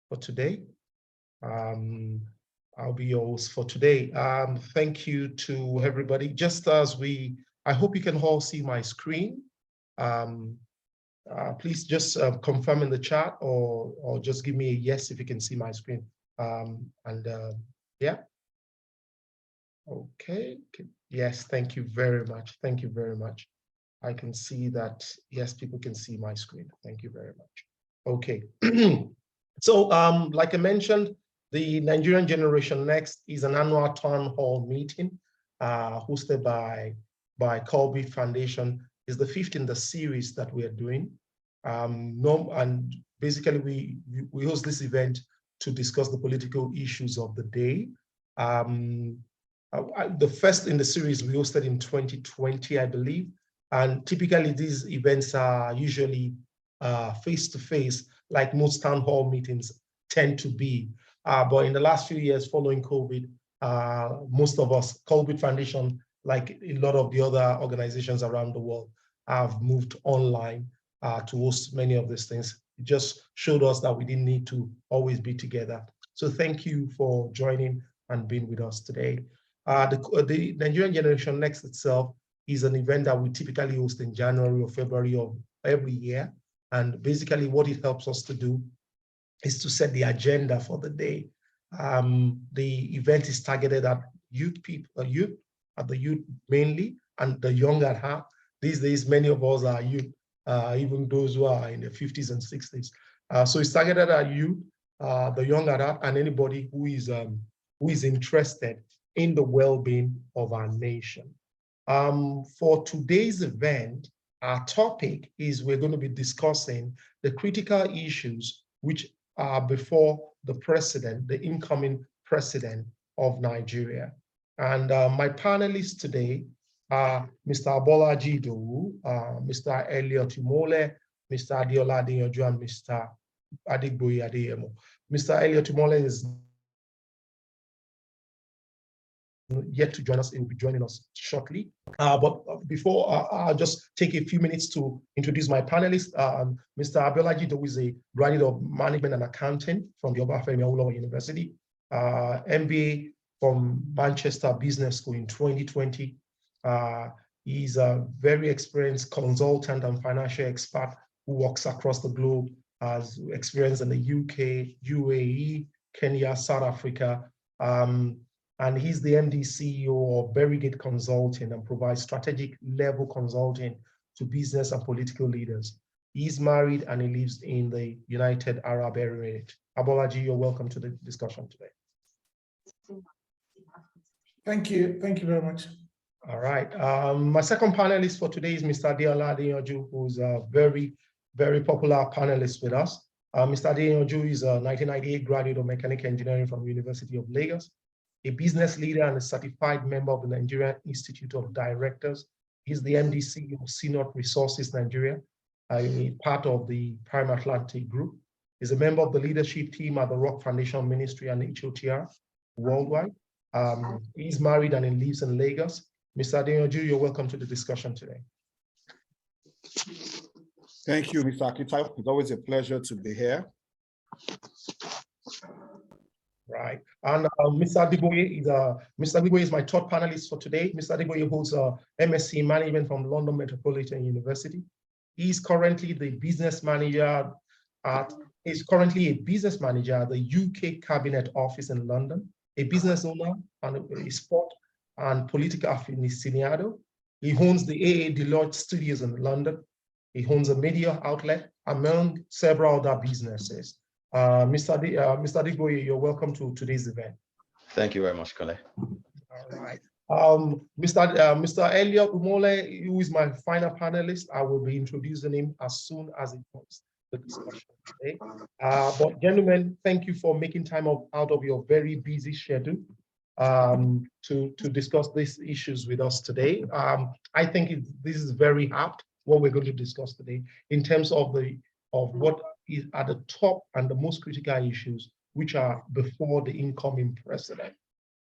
for today. I'll be your host for today. Thank you to everybody. Just as I hope you can all see my screen. Please just confirm in the chat or just give me a yes if you can see my screen. Yeah. Okay. Yes, thank you very much. Thank you very much. I can see that, yes, people can see my screen. Thank you very much. Okay. So like I mentioned, the Nigerian Generation Next is an annual town hall meeting hosted by Colby Foundation. It's the 5th in the series that we are doing. And basically we host this event to discuss the political issues of the day. The first in the series we hosted in 2020, I believe. And typically these events are usually face-to-face, like most town hall meetings tend to be. But in the last few years following COVID, most of us, Colby Foundation, like a lot of the other organizations around the world, have moved online to host many of these things. It just showed us that we didn't need to always be together. So thank you for joining and being with us today. The Nigerian Generation Next itself is an event that we typically host in January or February of every year. And basically what it helps us to do is to set the agenda for the day. The event is targeted at youth mainly, and the young at heart. These days, many of us are youth, even those who are in their 50s and 60s. So it's targeted at youth, the young at heart, and anybody who is interested in the well-being of our nation. For today's event, our topic is we're going to be discussing the critical issues which are before the president, the incoming president of Nigeria. And my panelists today are Mr. Abolaji Idowu, Mr. Elliot Umole, Mr. Adiola Adeyanju, and Mr. Adigboyi Adeyemo. Mr. Elliot Umole is yet to join us. He will be joining us shortly. But before, I'll just take a few minutes to introduce my panelists. Mr. Abolaji Idowu is a graduate of Management and Accounting from the Obafemi Awolowo University, MBA from Manchester Business School in 2020. He's a very experienced consultant and financial expert who works across the globe, has experience in the UK, UAE, Kenya, South Africa. And he's the MD CEO of Berrygate Consulting and provides strategic level consulting to business and political leaders. He's married and he lives in the United Arab Emirates. Abolaji, you're welcome to the discussion today. Thank you. Thank you very much. All right. My second panelist for today is Mr. Adiola Adeyanju, who's a very, very popular panelist with us. Mr. Adeyanju is a 1998 graduate of mechanical engineering from the University of Lagos, a business leader and a certified member of the Nigerian Institute of Directors. He's the MD CEO of Synod Resources Nigeria, a part of the Prime Atlantic Group. He's a member of the leadership team at the Rock Foundation Ministry and HOTR worldwide. He's married and he lives in Lagos. Mr. Adeyanju, you're welcome to the discussion today. Thank you, Mr. Akita. It's always a pleasure to be here. Right. And Mr. Adigboyi is my third panelist for today. Mr. Adigboyi holds a MSc in Management from London Metropolitan University. He's currently a business manager at the UK Cabinet Office in London, a business owner and a sport and political aficionado. He owns the AA Deloitte Studios in London. He owns a media outlet, among several other businesses. Mr. Adigboyi, you're welcome to today's event. Thank you very much, Kole. All right. Mr. Elliot Umole, who is my final panelist, I will be introducing him as soon as it comes to the discussion today. But gentlemen, thank you for making time out of your very busy schedule to discuss these issues with us today. I think this is very apt, what we're going to discuss today, in terms of what is at the top and the most critical issues which are before the incoming president.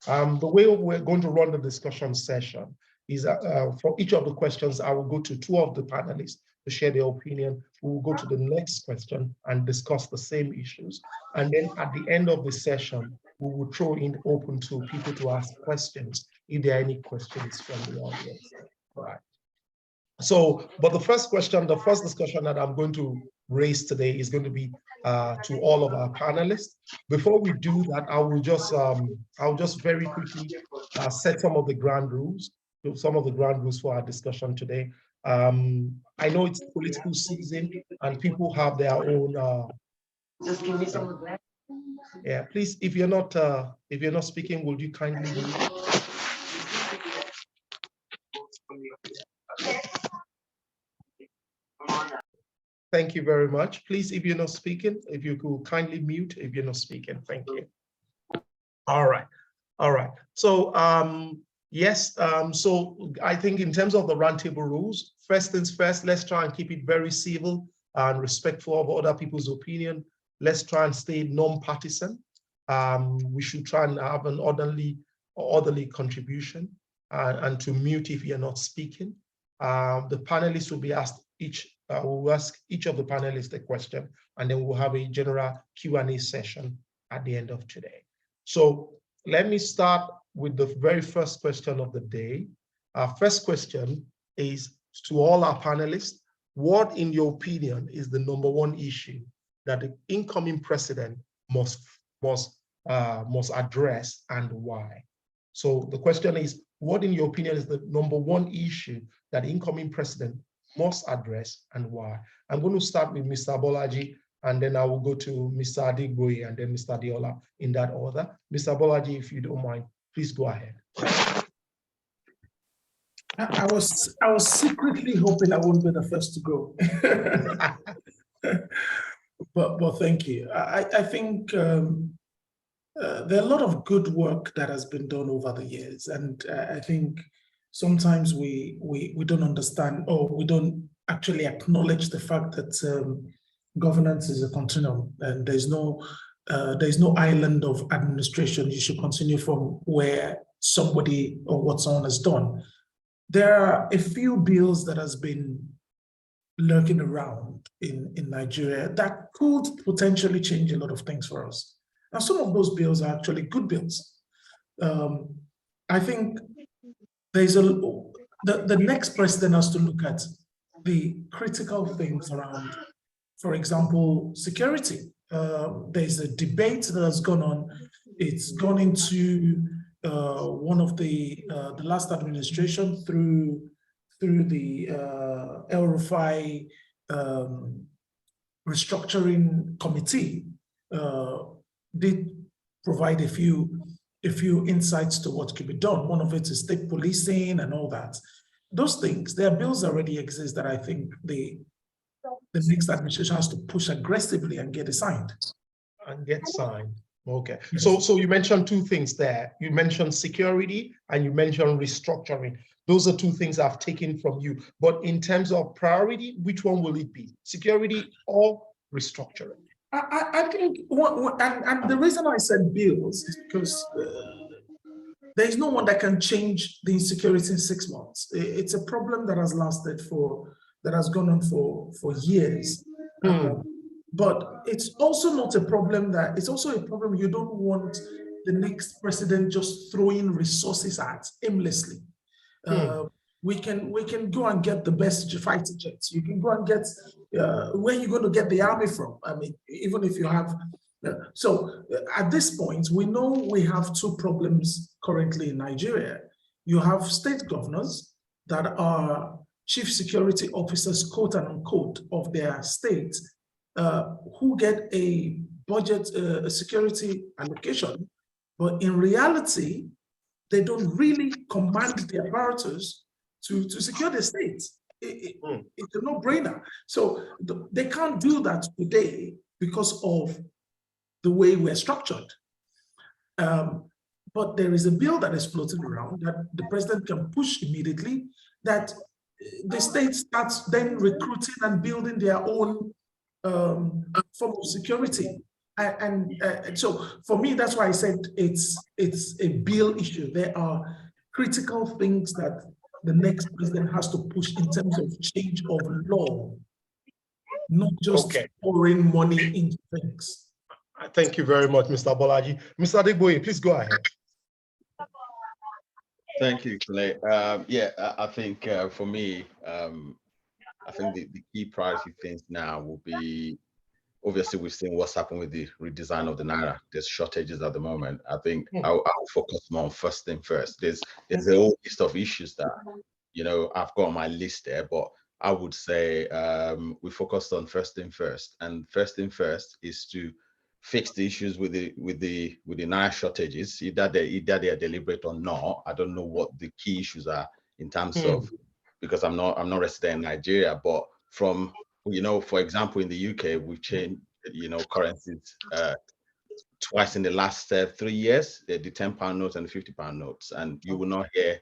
The way we're going to run the discussion session is for each of the questions, I will go to two of the panelists to share their opinion. We will go to the next question and discuss the same issues. And then at the end of the session, we will throw in open to people to ask questions if there are any questions from the audience. All right. So, but the first question, the first discussion that I'm going to raise today is going to be to all of our panelists. Before we do that, I'll just very quickly set some of the ground rules for our discussion today. I know it's political season and people have their own. Just give me some of that. Yeah, please, if you're not speaking, would you kindly mute? Thank you very much. Please, if you're not speaking, if you could kindly mute if you're not speaking. Thank you. All right. All right. So yes, so I think in terms of the roundtable rules, first things first, let's try and keep it very civil and respectful of other people's opinion. Let's try and stay non-partisan. We should try and have an orderly contribution and to mute if you're not speaking. The panelists will be asked we'll ask each of the panelists a question, and then we'll have a general Q&A session at the end of today. So let me start with the very first question of the day. Our first question is to all our panelists. What, in your opinion, is the #1 issue that the incoming president must address, and why? So the question is, what, in your opinion, is the #1 issue that the incoming president must address, and why? I'm going to start with Mr. Bolaji, and then I will go to Mr. Adigboye and then Mr. Diola in that order. Mr. Bolaji, if you don't mind, please go ahead. I was secretly hoping I wouldn't be the first to go. but thank you. I think there are a lot of good work that has been done over the years, and I think sometimes we don't understand, or we don't actually acknowledge the fact that governance is a continuum, and there's no island of administration. You should continue from where somebody or what someone has done. There are a few bills that has been lurking around in Nigeria that could potentially change a lot of things for us. Now, some of those bills are actually good bills. I think there's the next president has to look at the critical things around, for example, security. There's a debate that has gone on. It's gone into one of the last administration through the El Rufai restructuring committee did provide a few insights to what could be done. One of it is state policing and all that. Those things, their bills already exist that I think the next administration has to push aggressively and get it signed. Okay. Yes. So you mentioned two things there. You mentioned security and you mentioned restructuring. Those are two things I've taken from you. But in terms of priority, which one will it be? Security or restructuring? I think, and the reason I said bills is because there is no one that can change the insecurity in 6 months. It's a problem that has that has gone on for years. But it's also not a problem it's also a problem you don't want the next president just throwing resources at aimlessly. We can go and get the best fighter jets. You can go and get, where are you going to get the army from? I mean, even if you have, so at this point, we know we have two problems currently in Nigeria. You have state governors that are chief security officers, quote and unquote, of their state, who get a budget, a security allocation, but in reality, they don't really command the apparatus to secure the state. It's a no-brainer. So they can't do that today because of the way we're structured. But there is a bill that is floating around that the president can push immediately, that the state starts then recruiting and building their own form of security. And so for me, that's why I said it's a bill issue. There are critical things that the next president has to push in terms of change of law, not just pouring money into things. Thank you very much, Mr. Bolaji. Mr. Adegboye, please go ahead. Thank you, Kule. Yeah, I think for me, I think the key priority things now will be, obviously we've seen what's happened with the redesign of the Naira. There's shortages at the moment. I think I'll focus more on first thing first. There's a whole list of issues that, I've got on my list there, but I would say we focused on first thing first. And first thing first is to fix the issues with the Naira shortages, either they are deliberate or not. I don't know what the key issues are in terms of, because I'm not resident in Nigeria, but from, for example, in the UK, we've changed, currencies twice in the last 3 years, the £10 notes and the £50 notes, and you will not hear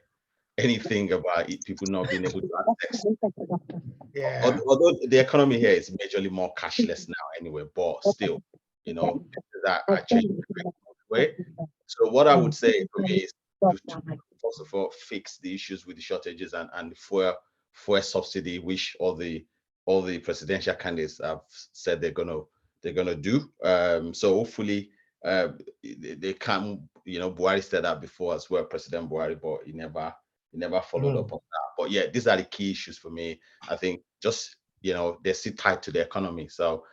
anything about it, people not being able to access. Yeah. Although the economy here is majorly more cashless now anyway, but still, that are changing the way. So what I would say for me is to first of all fix the issues with the shortages and fuel subsidy, which all the presidential candidates have said they're gonna do. So hopefully they can, Buhari said that before as well, President Buhari, but he never followed up on that. But yeah, these are the key issues for me. I think just, they're still tied to the economy. So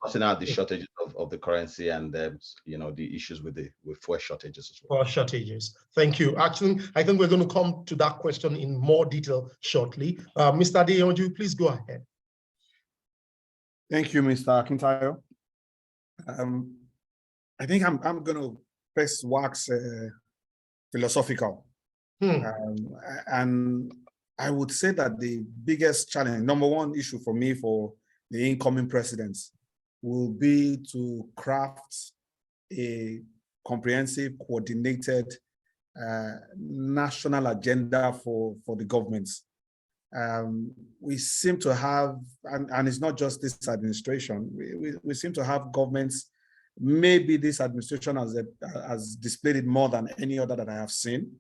sorting out the shortages of the currency and the issues with fuel shortages as well. For shortages. Thank you. Actually, I think we're going to come to that question in more detail shortly. Mr. Adeyanju, please go ahead. Thank you, Mr. Akintayo. I think I'm going to first wax philosophical. And I would say that the biggest challenge, number one issue for me for the incoming presidents will be to craft a comprehensive, coordinated national agenda for the governments. We seem to have, and it's not just this administration, we seem to have governments, maybe this administration has displayed it more than any other that I have seen.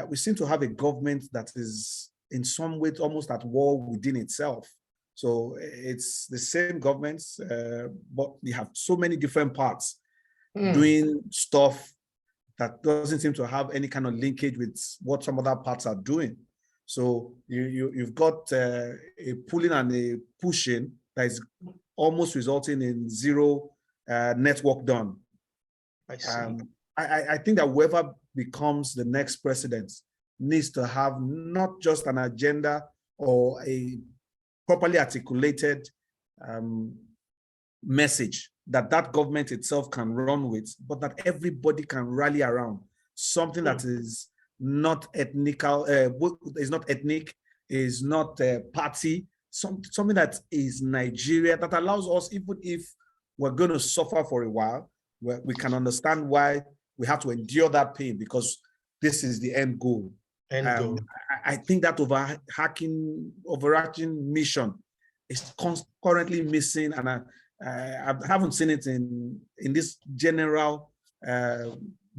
We seem to have a government that is in some ways almost at war within itself. So it's the same governments, but we have so many different parts doing stuff that doesn't seem to have any kind of linkage with what some other parts are doing. So you've got a pulling and a pushing that is almost resulting in zero network done. I see. I think that whoever becomes the next president needs to have not just an agenda or a properly articulated message that government itself can run with, but that everybody can rally around. Something that is not ethnical, is not ethnic, is not party, something that is Nigeria, that allows us, even if we're going to suffer for a while, we can understand why we have to endure that pain, because this is the end goal. I think that overarching mission is currently missing, and I haven't seen it in this general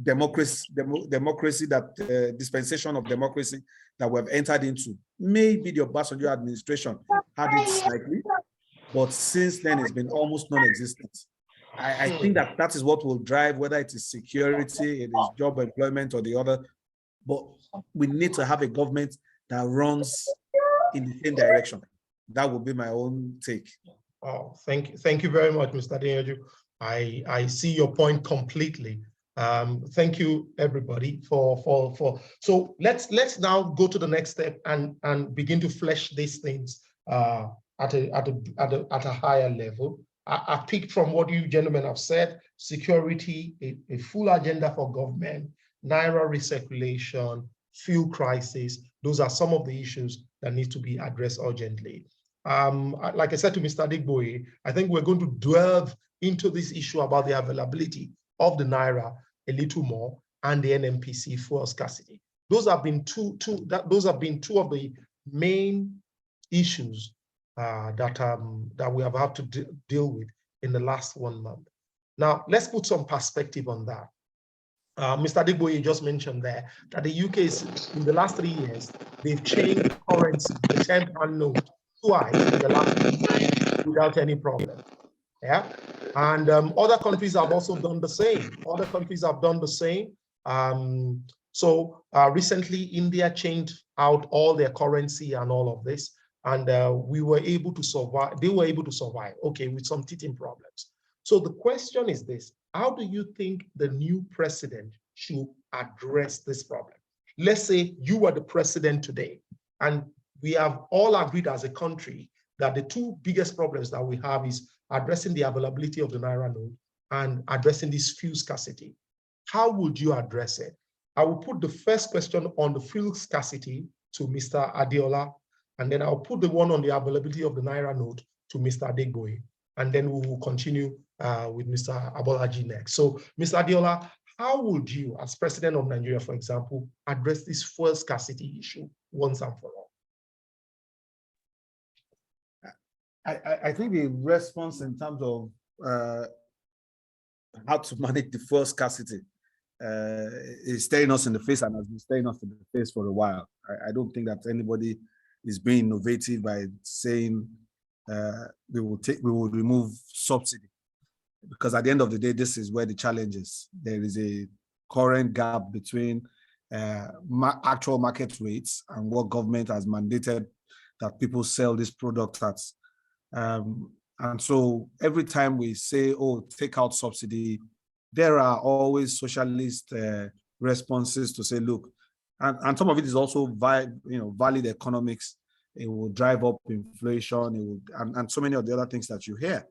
democracy that dispensation of democracy that we've entered into. Maybe the Obasanjo administration had it slightly, but since then it's been almost non-existent. I think that is what will drive, whether it is security, it is job employment or the other, but we need to have a government that runs in the same direction. That would be my own take. Oh, thank you very much, Mr. Adeyanju. I see your point completely. Thank you, everybody, for. So let's now go to the next step and begin to flesh these things at a higher level. I picked from what you gentlemen have said: security, a full agenda for government, Naira recirculation, fuel crisis. Those are some of the issues that need to be addressed urgently. Like I said to Mr. Adegboye, I think we're going to delve into this issue about the availability of the Naira a little more and the NMPC fuel scarcity. Those have been two of the main issues that we have had to deal with in the last 1 month. Now, let's put some perspective on that. Mr. Digboye just mentioned there that the UK is, in the last 3 years, they've changed currency, the £10 note, twice in the last 3 years without any problem. Yeah, and other countries have also done the same. Other countries have done the same. So recently, India changed out all their currency and all of this, and we were able to survive. They were able to survive, okay, with some teething problems. So the question is this: how do you think the new president should address this problem? Let's say you are the president today, and we have all agreed as a country that the two biggest problems that we have is addressing the availability of the Naira note and addressing this fuel scarcity. How would you address it? I will put the first question on the fuel scarcity to Mr. Adiola, and then I'll put the one on the availability of the Naira note to Mr. Adegboye, and then we will continue with Mr. Abolaji next. So, Mr. Adiola, how would you, as president of Nigeria, for example, address this fuel scarcity issue once and for all? I think the response in terms of how to manage the fuel scarcity is staring us in the face and has been staring us in the face for a while. I don't think that anybody is being innovative by saying we will remove subsidy, because at the end of the day, this is where the challenge is. There is a current gap between actual market rates and what government has mandated that people sell this product at. And so every time we say, oh, take out subsidy, there are always socialist responses to say, look, and some of it is also valid economics. It will drive up inflation, it will, and so many of the other things that you hear.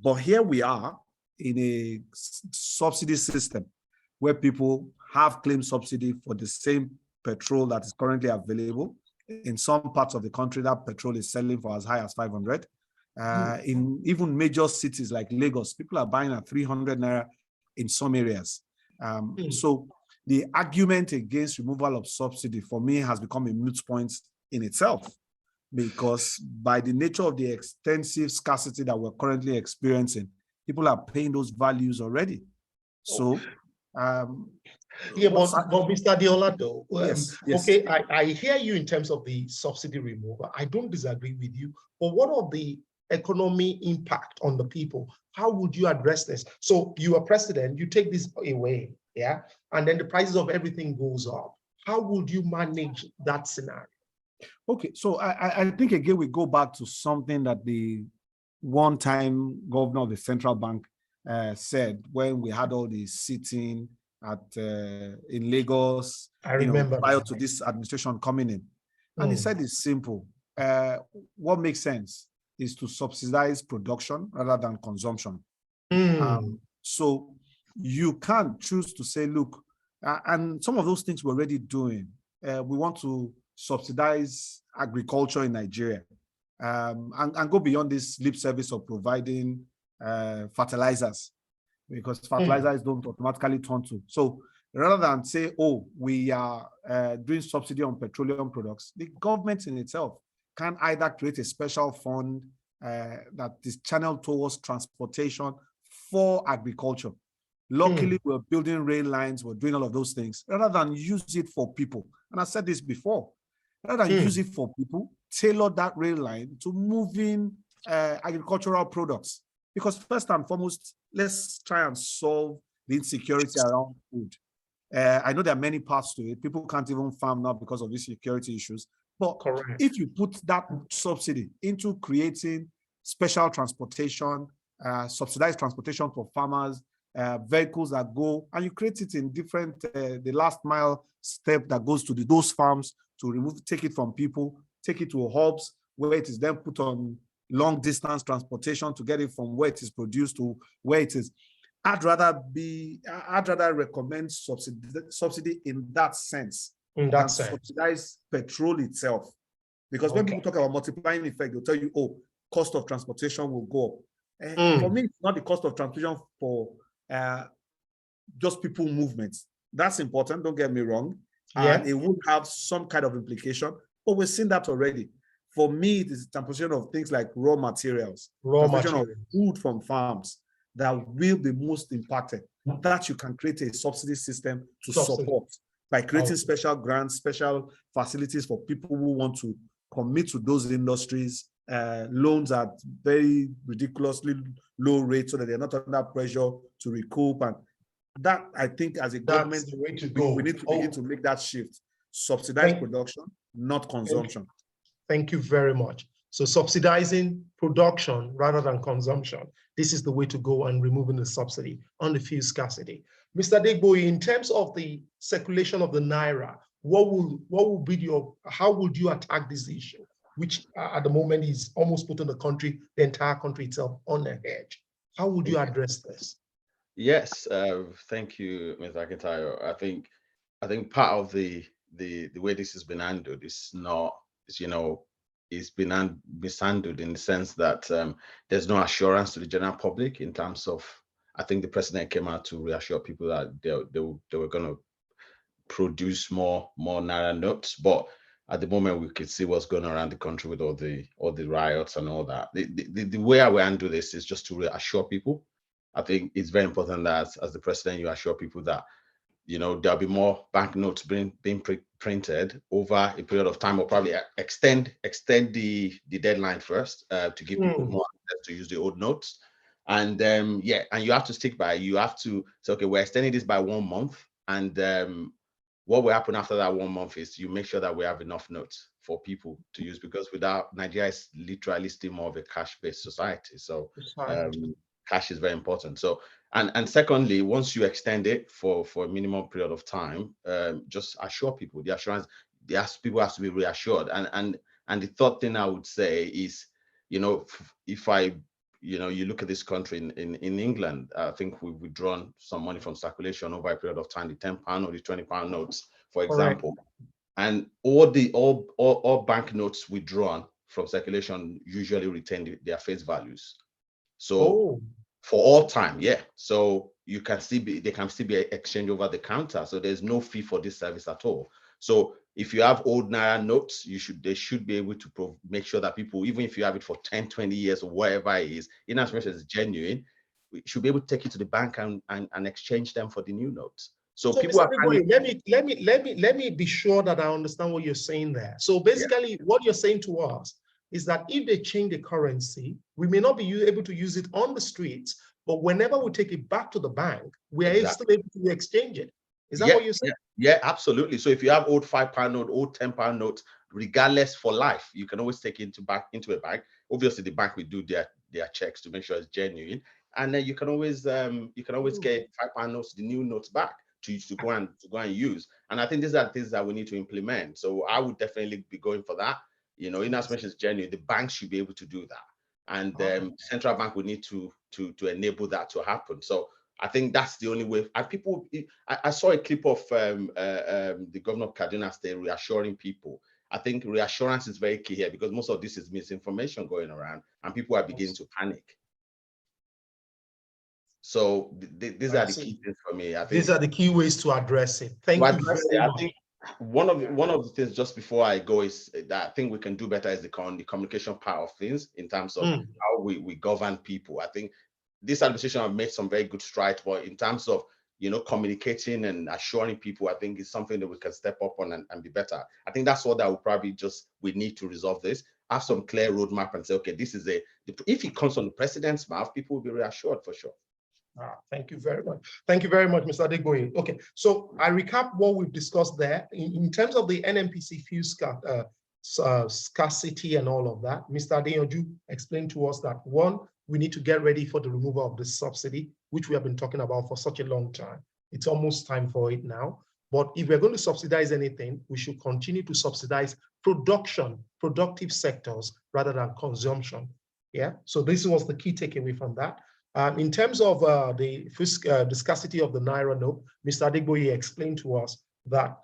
But here we are in a subsidy system where people have claimed subsidy for the same petrol that is currently available. In some parts of the country, that petrol is selling for as high as 500. In even major cities like Lagos, people are buying at 300 naira in some areas. So the argument against removal of subsidy for me has become a moot point in itself, because by the nature of the extensive scarcity that we're currently experiencing, people are paying those values already. So yeah, but Mr. Adiola, though, yes. Okay, I hear you in terms of the subsidy removal. I don't disagree with you, but what of the economy impact on the people? How would you address this? So you are president, you take this away, yeah, and then the prices of everything goes up. How would you manage that scenario? Okay, so I think again we go back to something that the one-time governor of the central bank said when we had all the sitting at in Lagos. I remember prior to this administration coming in, and he said it's simple. What makes sense is to subsidize production rather than consumption. So you can't choose to say, look, and some of those things we're already doing. We want to subsidize agriculture in Nigeria and go beyond this lip service of providing fertilizers, because fertilizers don't automatically turn to. So rather than say, oh, we are doing subsidy on petroleum products, the government in itself can either create a special fund that is channeled towards transportation for agriculture. Luckily, we're building rail lines, we're doing all of those things, rather than use it for people. And I said this before, rather than use it for people, tailor that rail line to moving agricultural products. Because first and foremost, let's try and solve the insecurity around food. I know there are many parts to it. People can't even farm now because of these security issues. But if you put that subsidy into creating special transportation, subsidized transportation for farmers, vehicles that go, and you create it in different, the last mile step that goes to those farms to take it from people, take it to hubs where it is then put on long distance transportation to get it from where it is produced to where it is. I'd rather recommend subsidy in that sense. Subsidize petrol itself. Because when people talk about multiplying effect, they'll tell you, oh, cost of transportation will go up. For me, it's not the cost of transportation for just people movements. That's important, don't get me wrong. And it would have some kind of implication, but we've seen that already. For me, it is the transportation of things like raw materials, of food from farms. that will be most impacted, that you can create a subsidy system to Subsidy. support by creating Okay. special grants, special facilities for people who want to commit to those industries, loans at very ridiculously low rates so that they're not under pressure to recoup. And that, I think, as a government, That's the way to go. we need to begin to make that shift. Subsidize production, not consumption. Thank you very much. So subsidizing production rather than consumption. This is the way to go, and removing the subsidy on the fuel scarcity. Mr. Adegboye, in terms of the circulation of the Naira, what will be how would you attack this issue, which at the moment is almost putting the entire country itself on a hedge? How would you address this? Yes, thank you, Mr. Akintayo. I think part of the way this has been handled is not, it's been mishandled in the sense that there's no assurance to the general public in terms of. I think the president came out to reassure people that they were going to produce more Naira notes, but at the moment we could see what's going on around the country with all the riots and all that. The way I will handle this is just to reassure people. I think it's very important that as the president, you assure people that, there'll be more banknotes being printed over a period of time, or probably extend the deadline first to give people more access to use the old notes. And and you have to stick by. You have to say, okay, we're extending this by 1 month, and what will happen after that 1 month is you make sure that we have enough notes for people to use, because without, Nigeria is literally still more of a cash-based society. So cash is very important. So, and secondly, once you extend it for a minimum period of time, just assure people. The assurance, people have to be reassured. And the third thing I would say is, if you look at this country in England, I think we've withdrawn some money from circulation over a period of time, the £10 or the £20 notes, for example. And all banknotes withdrawn from circulation usually retain their face values. So for all time, so they can still be exchanged over the counter. So there's no fee for this service at all. So if you have old Naira notes, they should be able to make sure that people, even if you have it for 10, 20 years or whatever it is, in as much as it's genuine, we should be able to take it to the bank and exchange them for the new notes. So people Mr. Adegboye, let me be sure that I understand what you're saying there. So basically, what you're saying to us is that if they change the currency, we may not be able to use it on the streets, but whenever we take it back to the bank, we are still able to exchange it. Is that what you're saying? Yeah, absolutely. So if you have old £5 note, old £10 notes, regardless, for life, you can always take it into a bank. Obviously, the bank will do their checks to make sure it's genuine, and then you can always get £5 notes, the new notes back to go and use. And I think these are things that we need to implement. So I would definitely be going for that. In as much as genuine, the bank should be able to do that, and central bank would need to enable that to happen. So I think that's the only way. And I saw a clip of the governor of Kaduna State reassuring people. I think reassurance is very key here, because most of this is misinformation going around, and people are beginning to panic. So these are the key things for me. I think these are the key ways to address it. Thank you very much. I think one of the things, just before I go, is that I think we can do better is the communication part of things, in terms of how we govern people. I think this administration have made some very good strides, but in terms of communicating and assuring people, I think it's something that we can step up on and be better. I think that's what we need to resolve this. Have some clear roadmap and say, okay, this is if it comes from the president's mouth, people will be reassured for sure. Thank you very much. Thank you very much, Mr. Adegboye. Okay, so I recap what we've discussed there. In terms of the NNPC fuel scarcity and all of that, Mr. Adeyanju explained to us that, one, we need to get ready for the removal of the subsidy, which we have been talking about for such a long time. It's almost time for it now. But if we're going to subsidize anything, we should continue to subsidize productive sectors, rather than consumption. Yeah, so this was the key takeaway from that. In terms of the scarcity of the Naira note, Mr. Adegboye explained to us that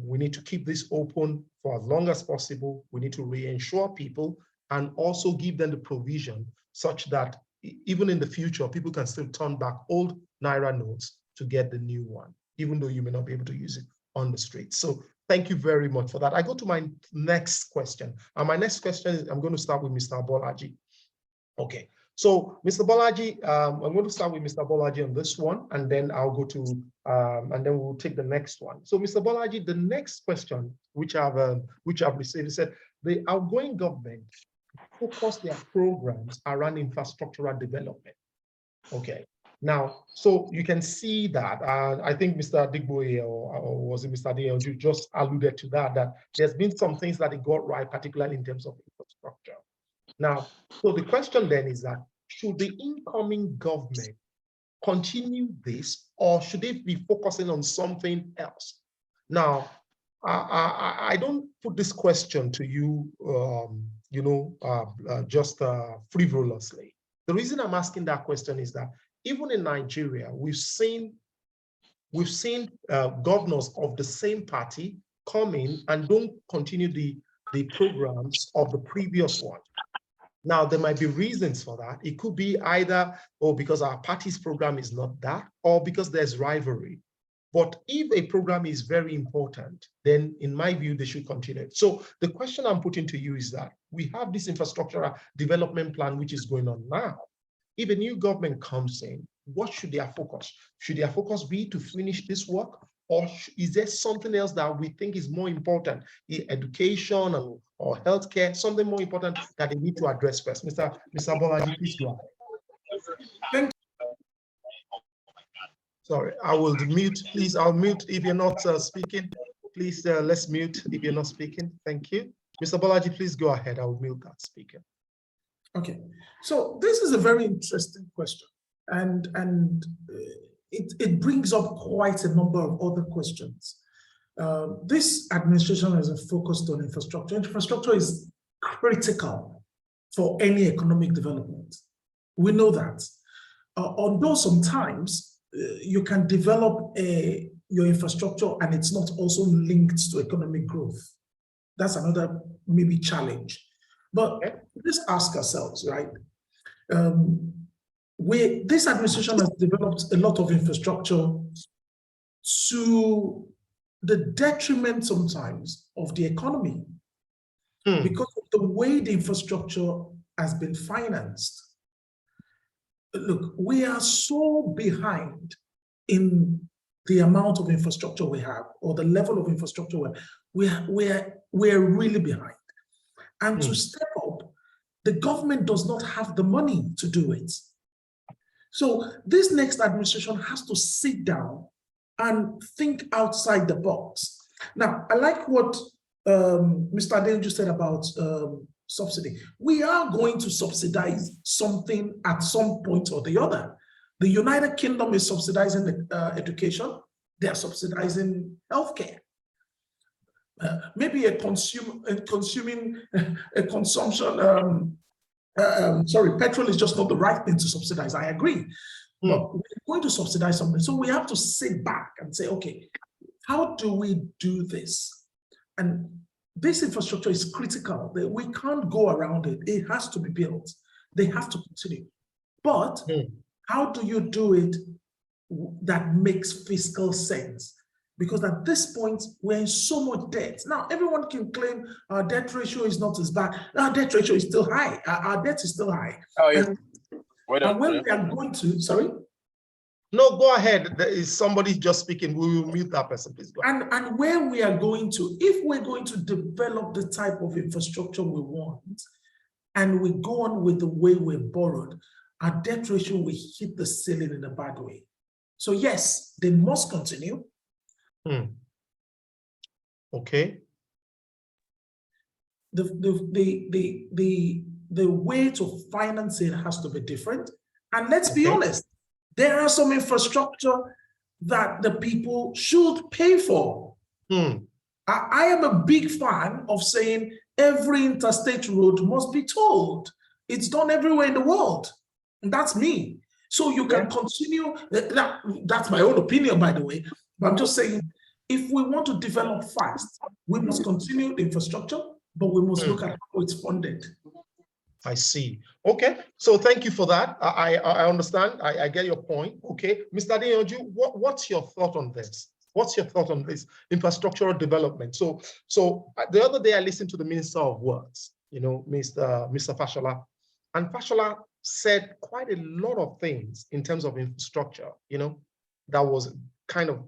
we need to keep this open for as long as possible. We need to reinsure people and also give them the provision such that even in the future, people can still turn back old Naira notes to get the new one, even though you may not be able to use it on the street. So thank you very much for that. I go to my next question. And my next question is, I'm going to start with Mr. Abolaji. Okay. So, Mr. Bolaji, I'm going to start with Mr. Bolaji on this one, and then I'll go to, and then we'll take the next one. So, Mr. Bolaji, the next question, which I've received, is said, the outgoing government focus their programs around infrastructural development. Okay. Now, so you can see that, I think Mr. Digboe or was it Mr. Adeyanju just alluded to that there's been some things that they got right, particularly in terms of infrastructure. Now, so the question then is that, should the incoming government continue this, or should they be focusing on something else? Now, I don't put this question to you, just frivolously. The reason I'm asking that question is that even in Nigeria, we've seen governors of the same party come in and don't continue the programs of the previous one. Now, there might be reasons for that. It could be either, because our party's program is not that, or because there's rivalry. But if a program is very important, then in my view, they should continue it. So the question I'm putting to you is that we have this infrastructural development plan, which is going on now. If a new government comes in, what should their focus? Should their focus be to finish this work? Or is there something else that we think is more important, education or healthcare, something more important that they need to address first? Mr. Bolaji, please go ahead. Sorry, I will mute, please. I'll mute if you're not speaking. Please, let's mute if you're not speaking. Thank you. Mr. Bolaji, please go ahead. I will mute that speaker. Okay, so this is a very interesting question, and it brings up quite a number of other questions. This administration has focused on infrastructure. Infrastructure is critical for any economic development. We know that. Although sometimes you can develop your infrastructure and it's not also linked to economic growth. That's another maybe challenge. But let's ask ourselves, right? This administration has developed a lot of infrastructure to the detriment sometimes of the economy because of the way the infrastructure has been financed. Look, we are so behind in the amount of infrastructure we have, or the level of infrastructure we're really behind. And to step up, the government does not have the money to do it. So this next administration has to sit down and think outside the box. Now, I like what Mr. Adeyanju said about subsidy. We are going to subsidize something at some point or the other. The United Kingdom is subsidizing the education. They are subsidizing healthcare. Maybe petrol is just not the right thing to subsidize. I agree. But we're going to subsidize something. So we have to sit back and say, okay, how do we do this? And this infrastructure is critical. We can't go around it. It has to be built. They have to continue. But how do you do it that makes fiscal sense? Because at this point, we're in so much debt. Now, everyone can claim our debt ratio is not as bad. Our debt ratio is still high. Our debt is still high. Oh, yeah. And when we are going to, sorry? No, go ahead. There is somebody just speaking. We will mute that person, please. Go ahead. And where we are going to, if we're going to develop the type of infrastructure we want, and we go on with the way we're borrowed, our debt ratio will hit the ceiling in a bad way. So yes, they must continue. Okay. The way to finance it has to be different. And let's be honest, there are some infrastructure that the people should pay for. I am a big fan of saying every interstate road must be tolled. It's done everywhere in the world. And that's me. So you can continue. That's my own opinion, by the way. But I'm just saying, if we want to develop fast, we must continue the infrastructure, but we must look at how it's funded. I see. Okay, so thank you for that. I understand. I get your point. Okay, Mr. Adeyanju, what's your thought on this? What's your thought on this infrastructural development? So the other day I listened to the Minister of Works, Mr. Fashola, and Fashola said quite a lot of things in terms of infrastructure, that was kind of,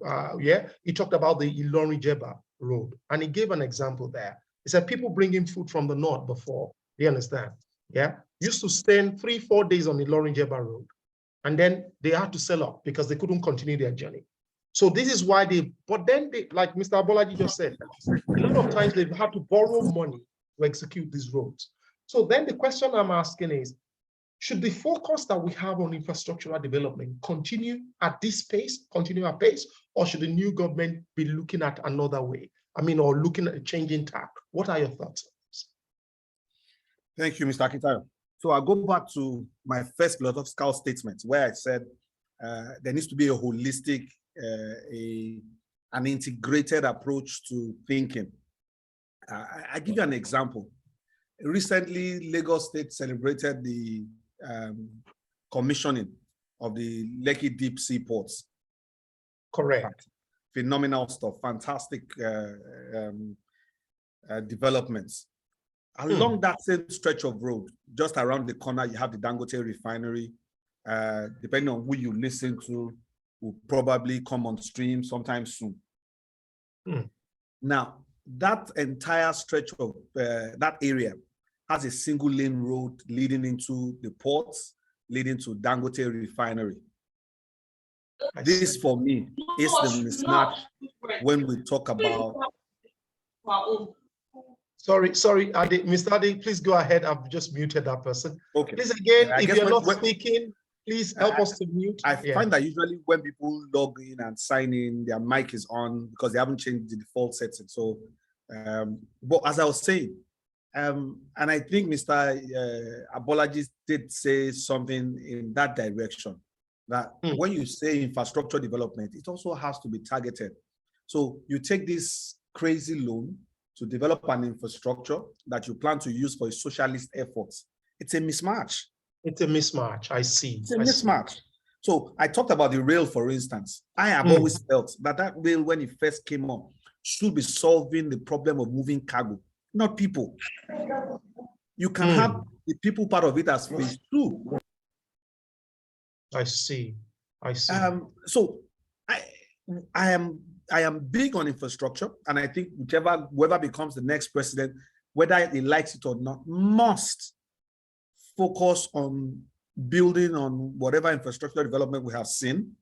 he talked about the Ilorin-Jeba road, and he gave an example there. He said people bringing food from the north before, you understand? Yeah, used to spend 3-4 days on the Ilorin-Jeba road, and then they had to sell up because they couldn't continue their journey. So this is why but then like Mr. Abolaji just said, a lot of times they've had to borrow money to execute these roads. So then the question I'm asking is, should the focus that we have on infrastructural development continue at this pace, or should the new government be looking at another way? Or looking at a changing tack? What are your thoughts? Thank you, Mr. Akintayo. So I'll go back to my first philosophical statement where I said there needs to be a holistic, an integrated approach to thinking. I give you an example. Recently, Lagos State celebrated the commissioning of the Lekki Deep Sea ports. Correct. Phenomenal stuff, fantastic developments. Along that same stretch of road, just around the corner, you have the Dangote refinery. Depending on who you listen to, will probably come on stream sometime soon. Now, that entire stretch of that area has a single lane road leading into the ports, leading to Dangote refinery. This, for me, is the mismatch when we talk about. Sorry, Ade, Mr. Ade, please go ahead. I've just muted that person. Okay. Please again, Yeah, if you're not speaking, please help us to mute. I find that usually when people log in and sign in, their mic is on because they haven't changed the default setting. So, but as I was saying, and I think Mr. Abolaji did say something in that direction, that when you say infrastructure development, it also has to be targeted. So you take this crazy loan to develop an infrastructure that you plan to use for a socialist efforts. It's a mismatch. It's a mismatch. I see. It's a mismatch. So I talked about the rail, for instance. I have always felt that rail, when it first came up, should be solving the problem of moving cargo, not people. You can have the people part of it as phase 2. I see. So I am big on infrastructure, and I think whoever becomes the next president, whether he likes it or not, must focus on building on whatever infrastructure development we have seen,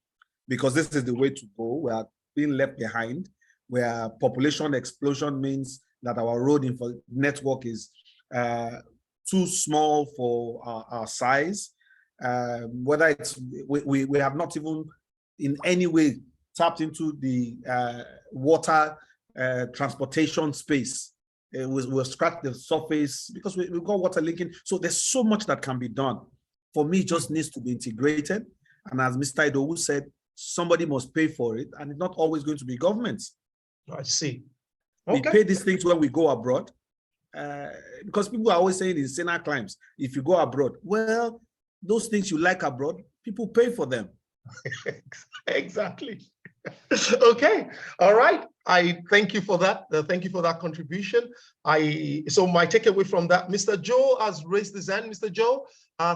because this is the way to go. We are being left behind, where population explosion means that our road network is too small for our size. Whether it's we have not even in any way tapped into the water transportation space. We'll scratch the surface because we've got water linking. So there's so much that can be done. For me, it just needs to be integrated. And as Mr. Idowu said, somebody must pay for it, and it's not always going to be governments. I see. We pay these things when we go abroad, because people are always saying in sinner climes, if you go abroad, well, those things you like abroad, people pay for them. Exactly. Okay. All right. I thank you for that. Thank you for that contribution. So my takeaway from that, Mr. Joe has raised his hand. Mr. Joe,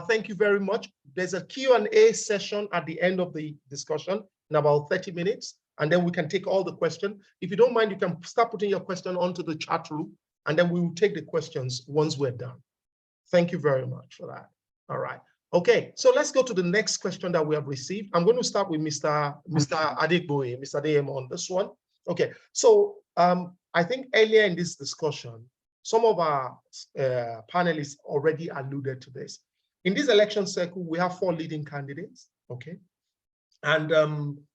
thank you very much. There's a Q&A session at the end of the discussion in about 30 minutes, and then we can take all the questions. If you don't mind, you can start putting your question onto the chat room, and then we will take the questions once we're done. Thank you very much for that. All right. Okay, so let's go to the next question that we have received. I'm going to start with Mr. Adegboye, Mr. Adeyemo on this one. Okay, so I think earlier in this discussion, some of our panelists already alluded to this. In this election cycle, we have 4 leading candidates, okay? And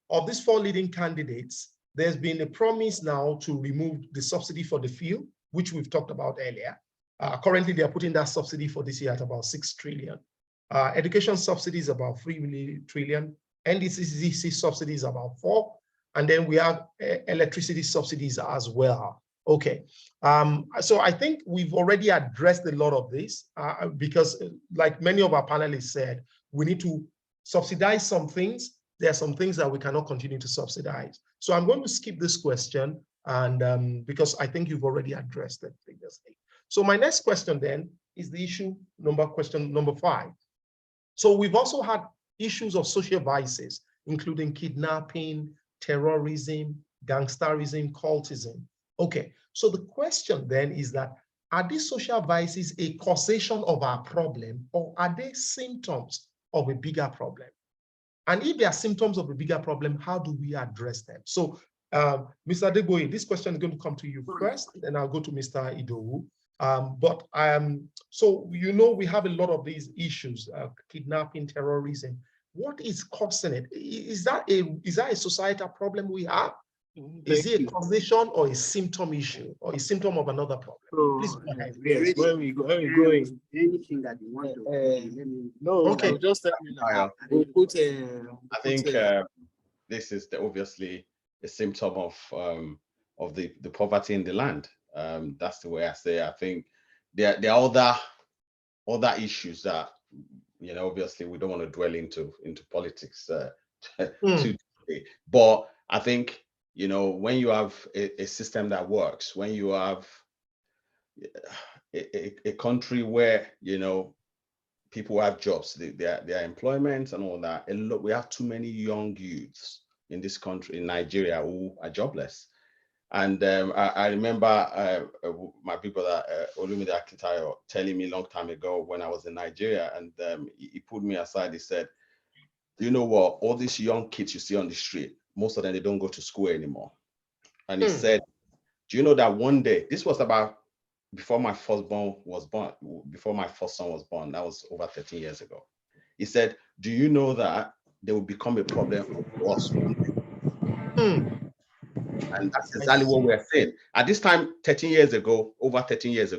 of these 4 leading candidates, there's been a promise now to remove the subsidy for the fuel, which we've talked about earlier. Currently, they are putting that subsidy for this year at about 6 trillion. Education subsidies about 3 trillion. NDCC subsidies about 4. And then we have electricity subsidies as well. Okay. So I think we've already addressed a lot of this because like many of our panelists said, we need to subsidize some things. There are some things that we cannot continue to subsidize. So I'm going to skip this question and because I think you've already addressed it previously. So my next question then is the question number 5. So we've also had issues of social vices, including kidnapping, terrorism, gangsterism, cultism. Okay, so the question then is that, are these social vices a causation of our problem, or are they symptoms of a bigger problem? And if they are symptoms of a bigger problem, how do we address them? So, Mr. Deboye, this question is going to come to you first, and I'll go to Mr. Idowu. So, we have a lot of these issues, kidnapping, terrorism. What is causing it? Is that a societal problem we have? Is it a causation or a symptom issue, or a symptom of another problem? Please go ahead. Yes, when we going. Anything that you want to let me. No, Okay. just tell me now. We'll put I think this is obviously a symptom of the poverty in the land. That's the way I say it. I think there are other issues that, obviously we don't want to dwell into politics too deeply. But I think, when you have a system that works, when you have a country where, people have jobs, their employment and all that. And look, we have too many young youths in this country, in Nigeria, who are jobless. And I remember my big brother, Olumide Akintayo, telling me a long time ago when I was in Nigeria, and he pulled me aside. He said, you know what, all these young kids you see on the street, most of them, they don't go to school anymore. And he said, do you know that one day, this was about before my first son was born, that was over 13 years ago. He said, do you know that they will become a problem for us one day? And that's exactly what we're saying. At this time, over 13 years ago,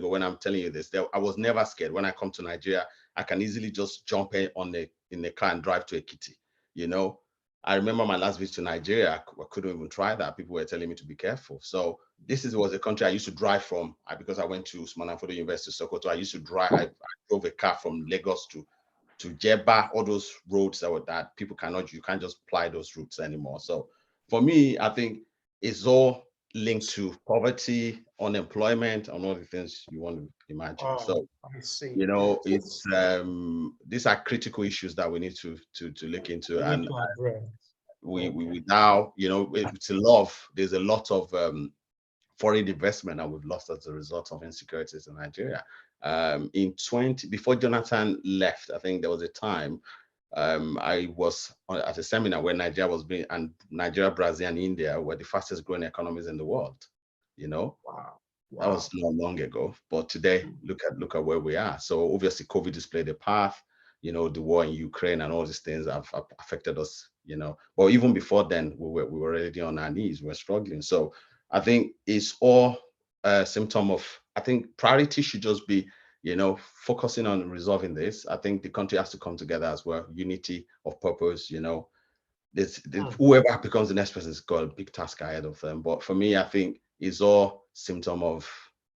when I'm telling you this, I was never scared. When I come to Nigeria, I can easily just jump in the car and drive to Ekiti. I remember my last visit to Nigeria, I couldn't even try that. People were telling me to be careful. So this was a country I used to drive from, because I went to Usman Danfodio University, Sokoto. I used to drive, I drove a car from Lagos to Jebba, all those roads that people you can't just apply those routes anymore. So for me, I think it's all linked to poverty, unemployment, and all the things you want to imagine. So, I see. It's these are critical issues that we need to look into. We now, there's a lot of foreign investment that we've lost as a result of insecurities in Nigeria. Before Jonathan left, I think there was a time I was at a seminar where Nigeria, Brazil, and India were the fastest growing economies in the world. Wow. That was not long ago, but today, look at where we are. So obviously, COVID has played a part. The war in Ukraine and all these things have affected us. But even before then, we were already on our knees. We're struggling. So I think it's all a symptom of. I think priority should just be, focusing on resolving this. I think the country has to come together as well. Unity of purpose. Whoever becomes the next person has got a big task ahead of them. But for me, I think it's all symptom of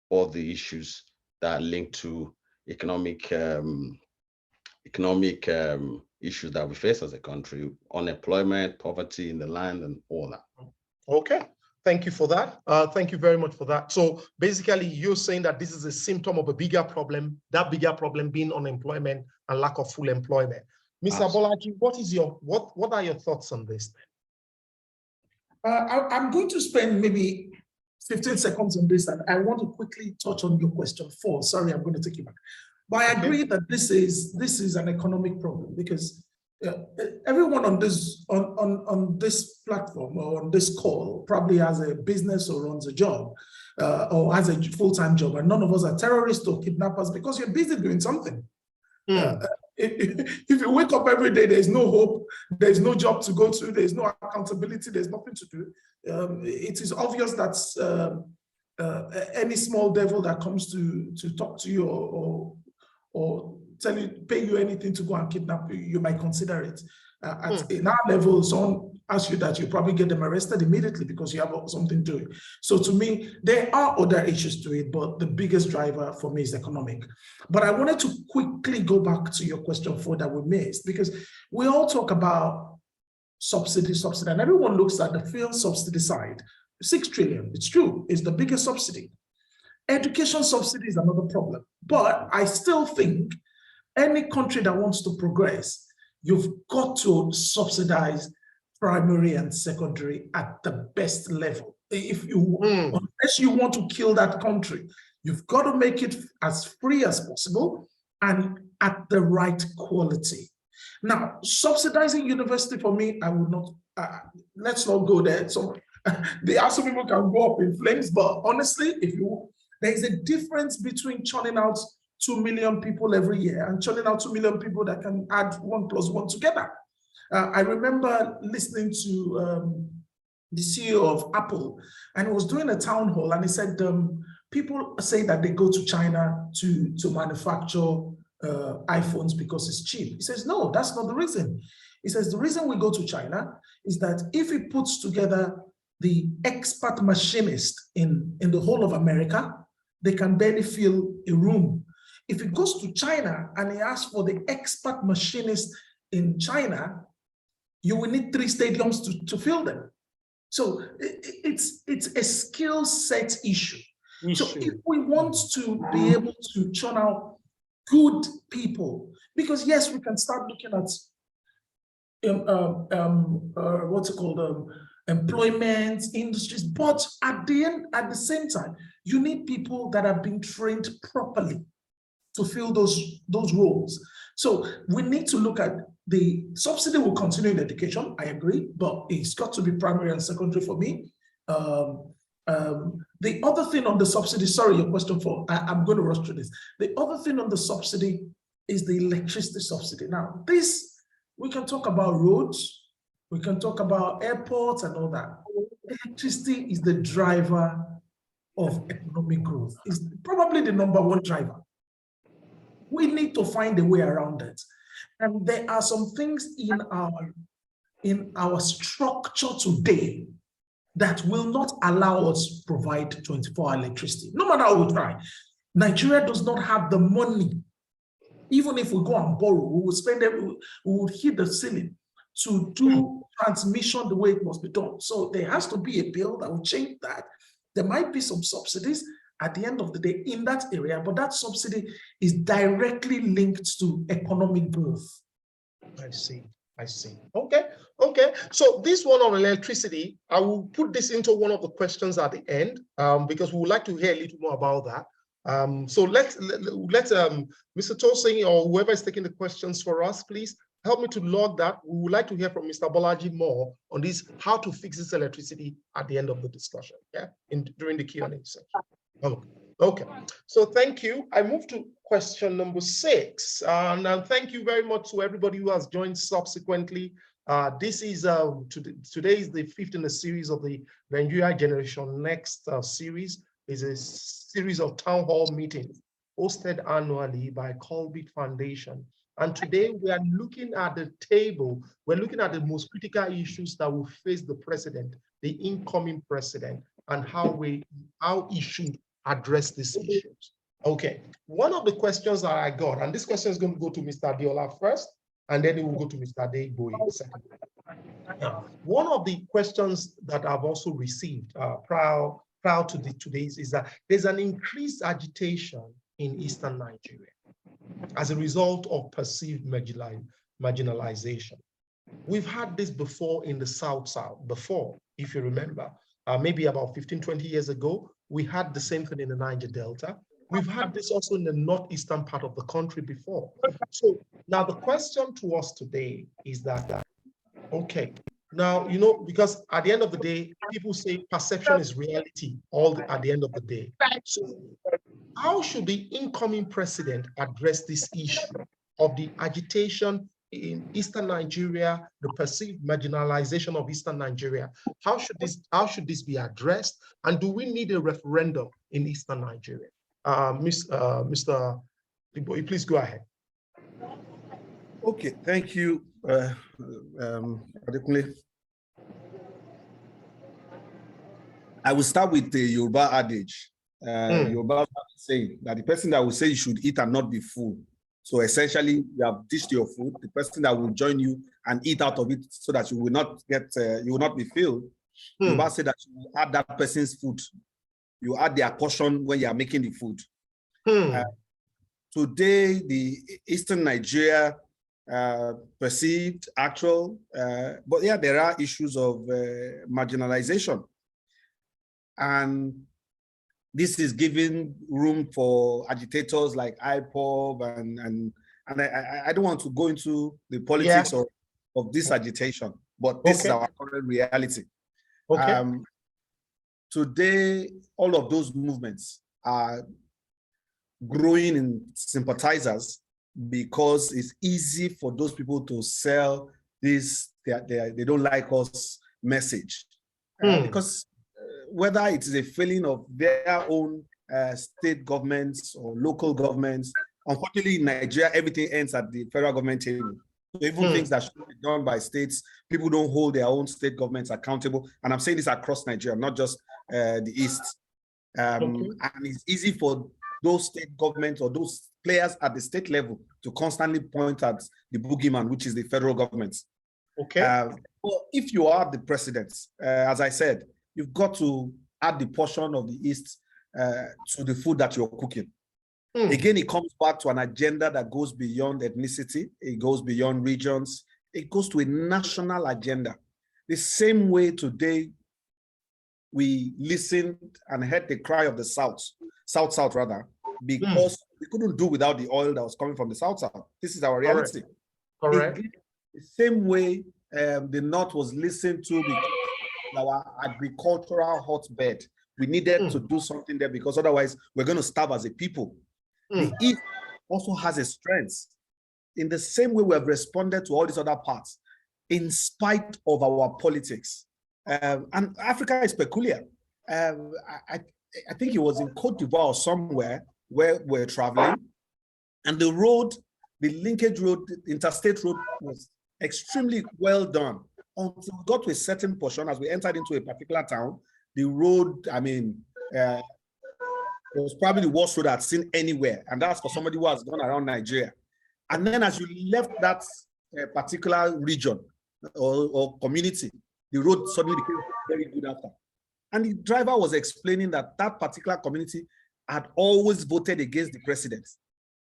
all the issues that link to economic issues that we face as a country: unemployment, poverty in the land, and all that. Okay. Thank you for that. Thank you very much for that. So basically, you're saying that this is a symptom of a bigger problem, that bigger problem being unemployment and lack of full employment. Mr. Bolaji, what are your thoughts on this? I'm going to spend maybe 15 seconds on this, and I want to quickly touch on your question 4. Sorry, I'm going to take you back. But I agree that this is an economic problem, because everyone on this platform or on this call probably has a business or runs a job or has a full-time job, and none of us are terrorists or kidnappers, because you're busy doing something. If you wake up every day, there's no hope, there's no job to go to, there's no accountability, there's nothing to do. It is obvious that any small devil that comes to talk to you or pay you anything to go and kidnap you, you might consider it. In our level, someone asks you that, you probably get them arrested immediately because you have something to do. So to me, there are other issues to it, but the biggest driver for me is economic. But I wanted to quickly go back to your question 4 that we missed, because we all talk about subsidy, and everyone looks at the field subsidy side. 6 trillion, it's true, it's the biggest subsidy. Education subsidy is another problem, but I still think Any country that wants to progress, you've got to subsidize primary and secondary at the best level. If you, unless you want to kill that country, you've got to make it as free as possible and at the right quality. Now, subsidizing university for me, I would not, let's not go there. So the ASU people can go up in flames, but honestly, there is a difference between churning out 2 million people every year and churning out 2 million people that can add 1 + 1 together. I remember listening to the CEO of Apple, and he was doing a town hall, and he said, people say that they go to China to manufacture iPhones because it's cheap. He says, no, that's not the reason. He says, the reason we go to China is that if he puts together the expert machinist in the whole of America, they can barely fill a room. If he goes to China and he asks for the expert machinist in China, you will need 3 stadiums to fill them. So it's a skill set issue. So if we want to be able to churn out good people, because yes, we can start looking at what's it called, employment industries, but at the same time, you need people that have been trained properly to fill those roles. So we need to look at the subsidy will continue in education, I agree, but it's got to be primary and secondary for me. The other thing on the subsidy, sorry, your question I'm going to rush through this. The other thing on the subsidy is the electricity subsidy. Now, we can talk about roads, we can talk about airports and all that. Electricity is the driver of economic growth. It's probably the #1 driver. We need to find a way around it. And there are some things in our structure today that will not allow us to provide 24-hour electricity, no matter how we try. Nigeria does not have the money. Even if we go and borrow, we will spend it, we will hit the ceiling to do transmission the way it must be done. So there has to be a bill that will change that. There might be some subsidies at the end of the day in that area, but that subsidy is directly linked to economic growth. I see. Okay. So this one on electricity, I will put this into one of the questions at the end because we would like to hear a little more about that. So let's Mr. Tosin or whoever is taking the questions for us, please help me to log that. We would like to hear from Mr. Bolaji more on this, how to fix this electricity at the end of the discussion, during the Q&A section. Okay, so thank you. I move to question number 6, and thank you very much to everybody who has joined subsequently. This is today is the 5th in the series of the Nigeria Generation Next series. It's a series of town hall meetings hosted annually by Colbit Foundation. And today we are looking at the table. We're looking at the most critical issues that will face the president, the incoming president, and how he should address these issues. Okay, one of the questions that I got, and this question is going to go to Mr. Adiola first, and then it will go to Mr. Adeboye second. One of the questions that I've also received prior to today's is that there's an increased agitation in Eastern Nigeria as a result of perceived marginalization. We've had this before in the South, before, if you remember, maybe about 15, 20 years ago, we had the same thing in the Niger Delta. We've had this also in the northeastern part of the country before. So now the question to us today is that, okay, now, because at the end of the day, people say perception is reality at the end of the day. So how should the incoming president address this issue of the agitation in Eastern Nigeria, the perceived marginalization of Eastern Nigeria? How should this be addressed? And do we need a referendum in Eastern Nigeria? Mr. Adeboye, please go ahead. Okay, thank you, Adekunle. I will start with the Yoruba adage. Yoruba saying that the person that will say you should eat and not be full. So essentially, you have dished your food. The person that will join you and eat out of it, so that you will not be filled. Yoruba say that you add that person's food. You add their portion when you are making the food. today, the Eastern Nigeria perceived, actual, but yeah, there are issues of marginalization. And this is giving room for agitators like IPOB, and I don't want to go into the politics of this agitation, but this is our current reality. Today, all of those movements are growing in sympathizers because it's easy for those people to sell this they don't like us message. Because whether it is a failing of their own state governments or local governments, unfortunately in Nigeria, everything ends at the federal government table. So even things that should be done by states, people don't hold their own state governments accountable. And I'm saying this across Nigeria, not just the East. And it's easy for those state governments or those players at the state level to constantly point at the boogeyman, which is the federal government. Well, if you are the president, as I said, you've got to add the portion of the East to the food that you're cooking. Again, it comes back to an agenda that goes beyond ethnicity. It goes beyond regions. It goes to a national agenda. The same way today we listened and heard the cry of the South rather, because we couldn't do without the oil that was coming from the South. This is our reality. Correct. The same way the North was listened to because our agricultural hotbed. We needed to do something there because otherwise we're going to starve as a people. The East also has a strength. In the same way we have responded to all these other parts, in spite of our politics. And Africa is peculiar. I think it was in Cote d'Ivoire or somewhere where we're traveling, and the road, the linkage road, the interstate road was extremely well done until we got to a certain portion. As we entered into a particular town, the road, I mean, it was probably the worst road I'd seen anywhere, and that's for somebody who has gone around Nigeria. And then as you left that particular region or community, the road suddenly became very good after. And the driver was explaining that that particular community had always voted against the president.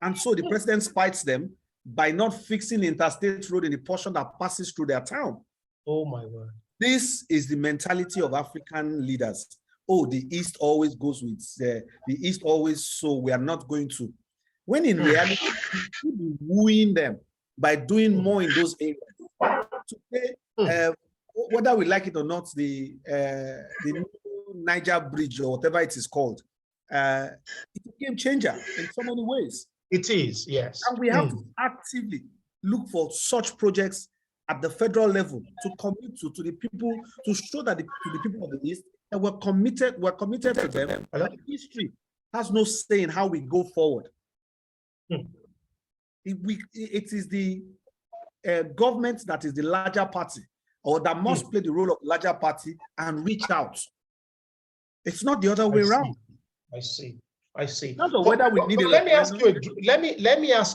And so the president spites them by not fixing the interstate road in the portion that passes through their town. Oh my word. This is the mentality of African leaders. Oh, the East always goes with, the East always, so we are not going to. When in reality, we should be wooing them by doing more in those areas. Today, whether we like it or not, the Niger Bridge or whatever it is called, it's a game changer in so many ways. It is, yes. And we have to actively look for such projects at the federal level to commit to the people, to show that to the people of the East that we're committed to them. And history has no say in how we go forward. It is the government that is the larger party, or that must play the role of larger party and reach out. It's not the other way around. I see. Not whether we need let me ask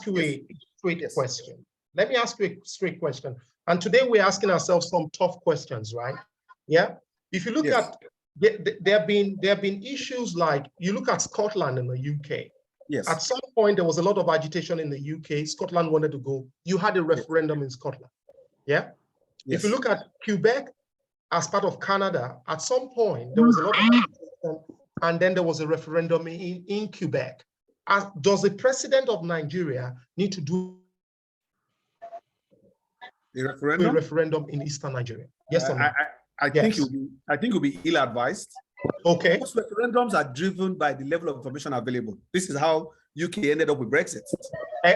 you a straight question. Let me ask you a straight question. And today we're asking ourselves some tough questions, right? Yeah. If you look at there have been issues like, you look at Scotland and the UK. Yes. At some point there was a lot of agitation in the UK. Scotland wanted to go. You had a referendum in Scotland. Yeah. Yes. If you look at Quebec as part of Canada, at some point there was a lot of agitation, and then there was a referendum in Quebec. Does the president of Nigeria need to do a referendum in Eastern Nigeria? Yes or no? I think it will be ill-advised. Okay. Most referendums are driven by the level of information available. This is how UK ended up with Brexit.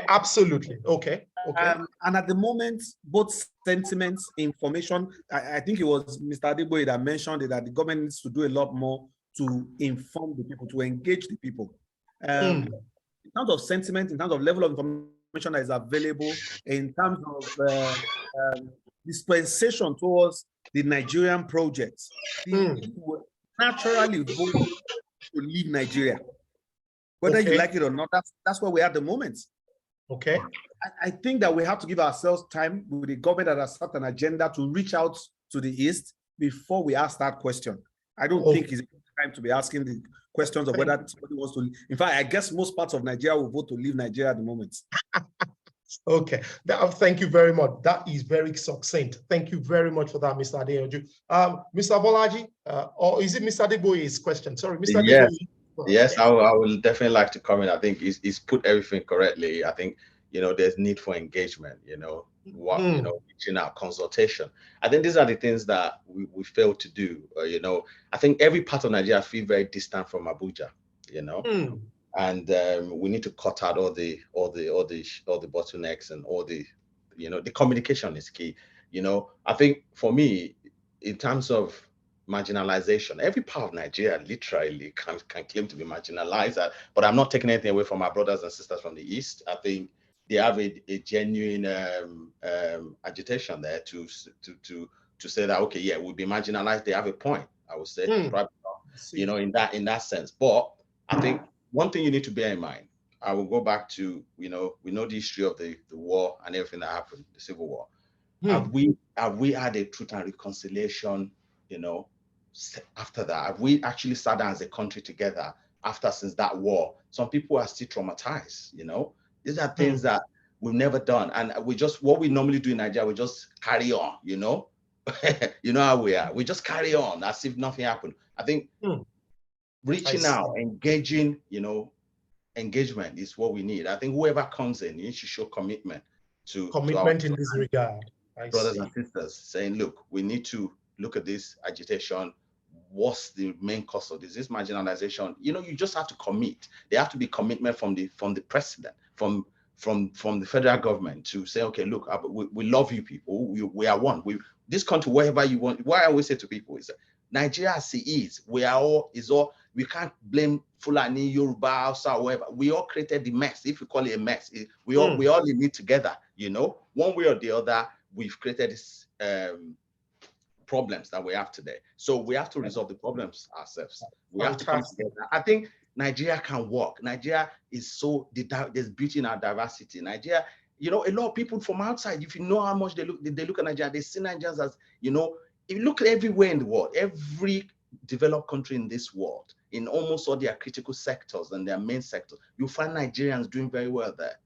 Absolutely. Okay. And at the moment, both sentiments, information, I think it was Mr. Adeboye that mentioned it, that the government needs to do a lot more to inform the people, to engage the people. In terms of sentiment, in terms of level of information that is available, in terms of dispensation towards the Nigerian projects, people will naturally vote to leave Nigeria. Whether you like it or not, that's where we're at the moment. Okay. I think that we have to give ourselves time with the government that has set an agenda to reach out to the East before we ask that question. I don't think it's time to be asking the questions of whether somebody wants to. In fact, I guess most parts of Nigeria will vote to leave Nigeria at the moment. Okay, thank you very much. That is very succinct. Thank you very much for that, Mr. Adeyanju. Mr. Bolaji, or is it Mr. Adeboye's question? Sorry, Mr. Yes. Adeboye. Yes, I will definitely like to comment. I think he's put everything correctly. I think, there's need for engagement, reaching out, consultation. I think these are the things that we fail to do. I think every part of Nigeria feel very distant from Abuja, and we need to cut out all the bottlenecks and all the, the communication is key. I think for me, in terms of marginalization, every part of Nigeria literally can claim to be marginalized, but I'm not taking anything away from our brothers and sisters from the East. I think they have a genuine agitation there to say that, okay, yeah, we'll be marginalized. They have a point, I would say, probably not, in that sense. But I think one thing you need to bear in mind, I will go back to, we know the history of the war and everything that happened, the Civil War. Have we had a truth and reconciliation, after that? Have we actually sat down as a country together since that war? Some people are still traumatized, These are things that we've never done. And what we normally do in Nigeria, we just carry on, you know how we are. We just carry on as if nothing happened. I think reaching out, engaging, engagement is what we need. I think whoever comes in, you need to show commitment to in this regard. Brothers and sisters, saying, look, we need to look at this agitation. What's the main cause of this? This marginalization. You just have to commit. There have to be commitment from the president, from the federal government to say, okay, look, we love you people. We are one. This country, wherever you want. Why I always say to people is that Nigeria as it is, we can't blame Fulani, Yoruba, Hausa, whatever. We all created the mess. If you call it a mess, we all in it together. One way or the other, we've created this problems that we have today. So we have to resolve the problems ourselves. We have to come together. I think Nigeria can work. Nigeria is there's beauty in our diversity. Nigeria, a lot of people from outside, if you know how much they look at Nigeria, they see Nigerians as, if you look everywhere in the world, every developed country in this world, in almost all their critical sectors and their main sectors, you'll find Nigerians doing very well there,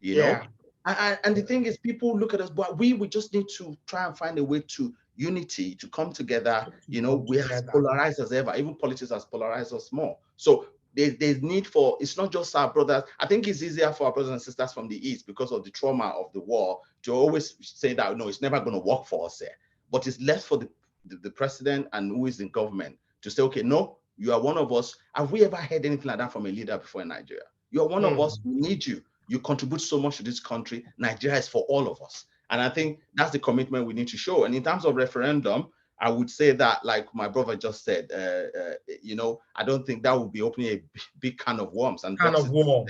know? And the thing is, people look at us, but we just need to try and find a way to unity, to come together. We are as polarized as ever. Even politics has polarized us more. So there's need for, it's not just our brothers. I think it's easier for our brothers and sisters from the East because of the trauma of the war to always say that, no, it's never going to work for us here. But it's left for the president and who is in government to say, okay, no, you are one of us. Have we ever heard anything like that from a leader before in Nigeria? You are one of us. We need you. You contribute so much to this country. Nigeria is for all of us. And I think that's the commitment we need to show. And in terms of referendum, I would say that, like my brother just said, I don't think that would be opening a big can of worms. And example,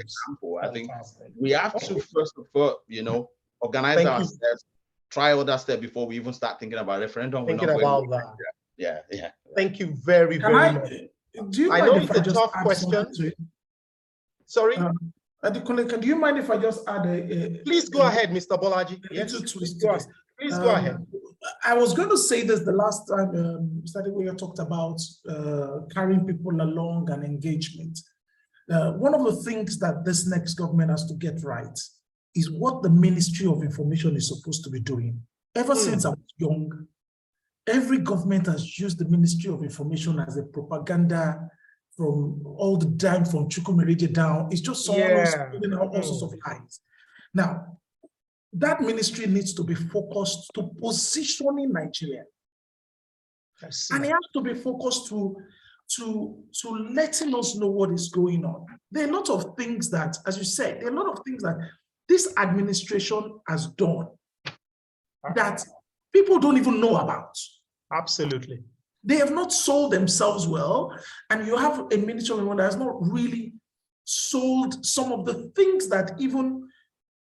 I think we have to first of all, organize ourselves, try other steps before we even start thinking about referendum. Thinking about that. Yeah. Thank you very much. Do you I mind know if it's I a just tough add question. to it? Sorry? Do you mind if I just add Please go ahead, Mr. Bolaji. Yes, please go ahead. Please go ahead. I was going to say this the last time Mr. Adeboye talked about carrying people along and engagement. One of the things that this next government has to get right is what the Ministry of Information is supposed to be doing. Ever since I was young, every government has used the Ministry of Information as a propaganda from all the time from Chukwumerije down. It's just someone who's spilling out all sorts of lies. Now, that ministry needs to be focused to positioning Nigeria. And it has to be focused to letting us know what is going on. There are a lot of things that, as you said, there are a lot of things that this administration has done that people don't even know about. Absolutely. They have not sold themselves well, and you have a ministry that has not really sold some of the things that even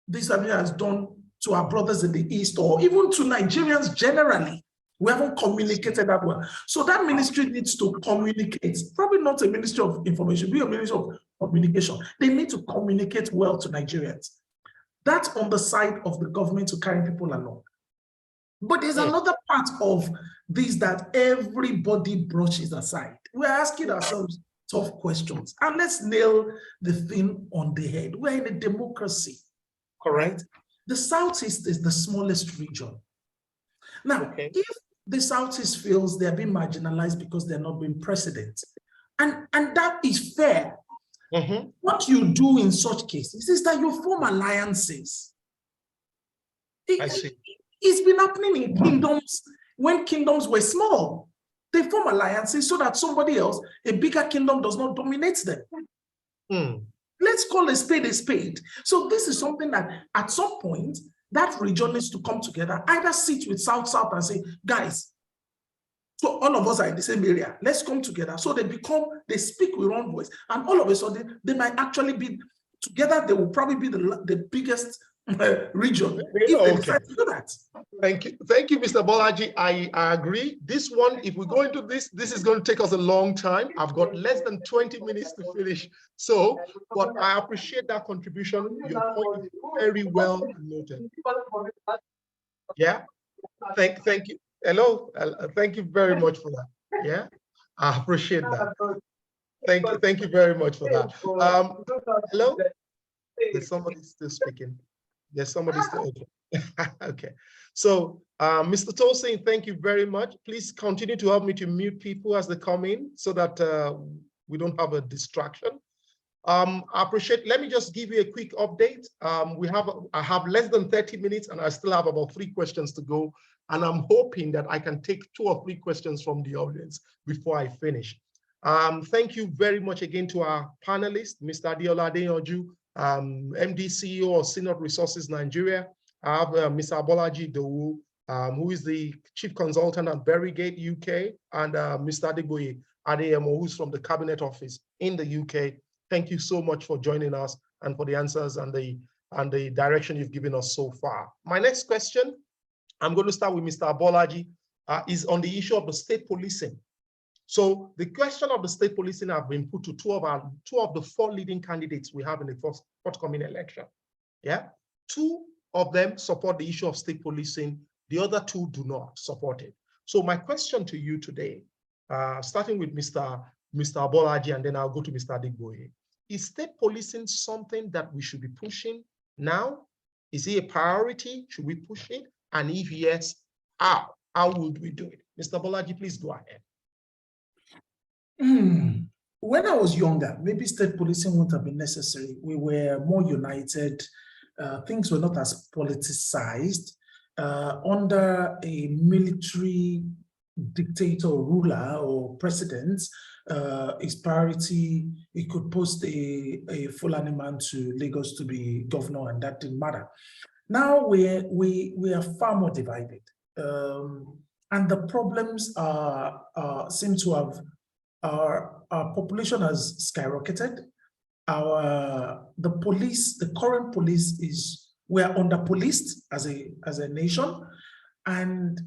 this administration has done to our brothers in the East, or even to Nigerians generally. We haven't communicated that well. So that ministry needs to communicate. Probably not a Ministry of Information, be a Ministry of Communication. They need to communicate well to Nigerians. That's on the side of the government to carry people along. But there's another part of this that everybody brushes aside. We're asking ourselves tough questions. And let's nail the thing on the head. We're in a democracy. Correct. The Southeast is the smallest region. Now, if the Southeast feels they're being marginalized because they're not being president, and that is fair, what you do in such cases is that you form alliances. I see. It's been happening in kingdoms when kingdoms were small. They form alliances so that somebody else, a bigger kingdom, does not dominate them. Let's call a spade a spade. So this is something that at some point, that region needs to come together, either sit with South and say, guys, so all of us are in the same area, let's come together. So they speak with one voice. And all of a sudden, they might actually be together. They will probably be the biggest region if they decide to do that. Thank you, Mr. Bolaji. I agree. This one, if we go into this is going to take us a long time. I've got less than 20 minutes to finish. So, but I appreciate that contribution. Your point is very well noted. Yeah. Thank you. Hello. Thank you very much for that. Yeah. I appreciate that. Thank you very much for that. Hello. Is somebody still speaking? Yes, somebody's still open. Okay. So, Mr. Tosin, thank you very much. Please continue to help me to mute people as they come in so that we don't have a distraction. I appreciate, let me just give you a quick update. I have less than 30 minutes and I still have about 3 questions to go. And I'm hoping that I can take 2 or 3 questions from the audience before I finish. Thank you very much again to our panelists, Mr. Adiola Adeyanju, MD CEO of Synod Resources Nigeria. I have Mr. Abolaji Dowu, who is the Chief Consultant at Berrygate UK, and Mr. Adegboye Adeyemo, who's from the Cabinet Office in the UK. Thank you so much for joining us and for the answers and the direction you've given us so far. My next question, I'm going to start with Mr. Abolaji, is on the issue of the state policing. So the question of the state policing have been put to two of the 4 leading candidates we have in the forthcoming election. Yeah, 2 of them support the issue of state policing. The other 2 do not support it. So my question to you today, starting with Mr. Abolaji, and then I'll go to Mr. Adegboye. Is state policing something that we should be pushing now? Is it a priority? Should we push it? And if yes, how? How would we do it? Mr. Abolaji, please go ahead. When I was younger, maybe state policing wouldn't have been necessary. We were more united. Things were not as politicized. Under a military dictator, ruler, or president, his priority, he could post a Fulani man to Lagos to be governor, and that didn't matter. Now we are far more divided, and the problems seem to have. Our population has skyrocketed. The current police we're under-policed as a nation, and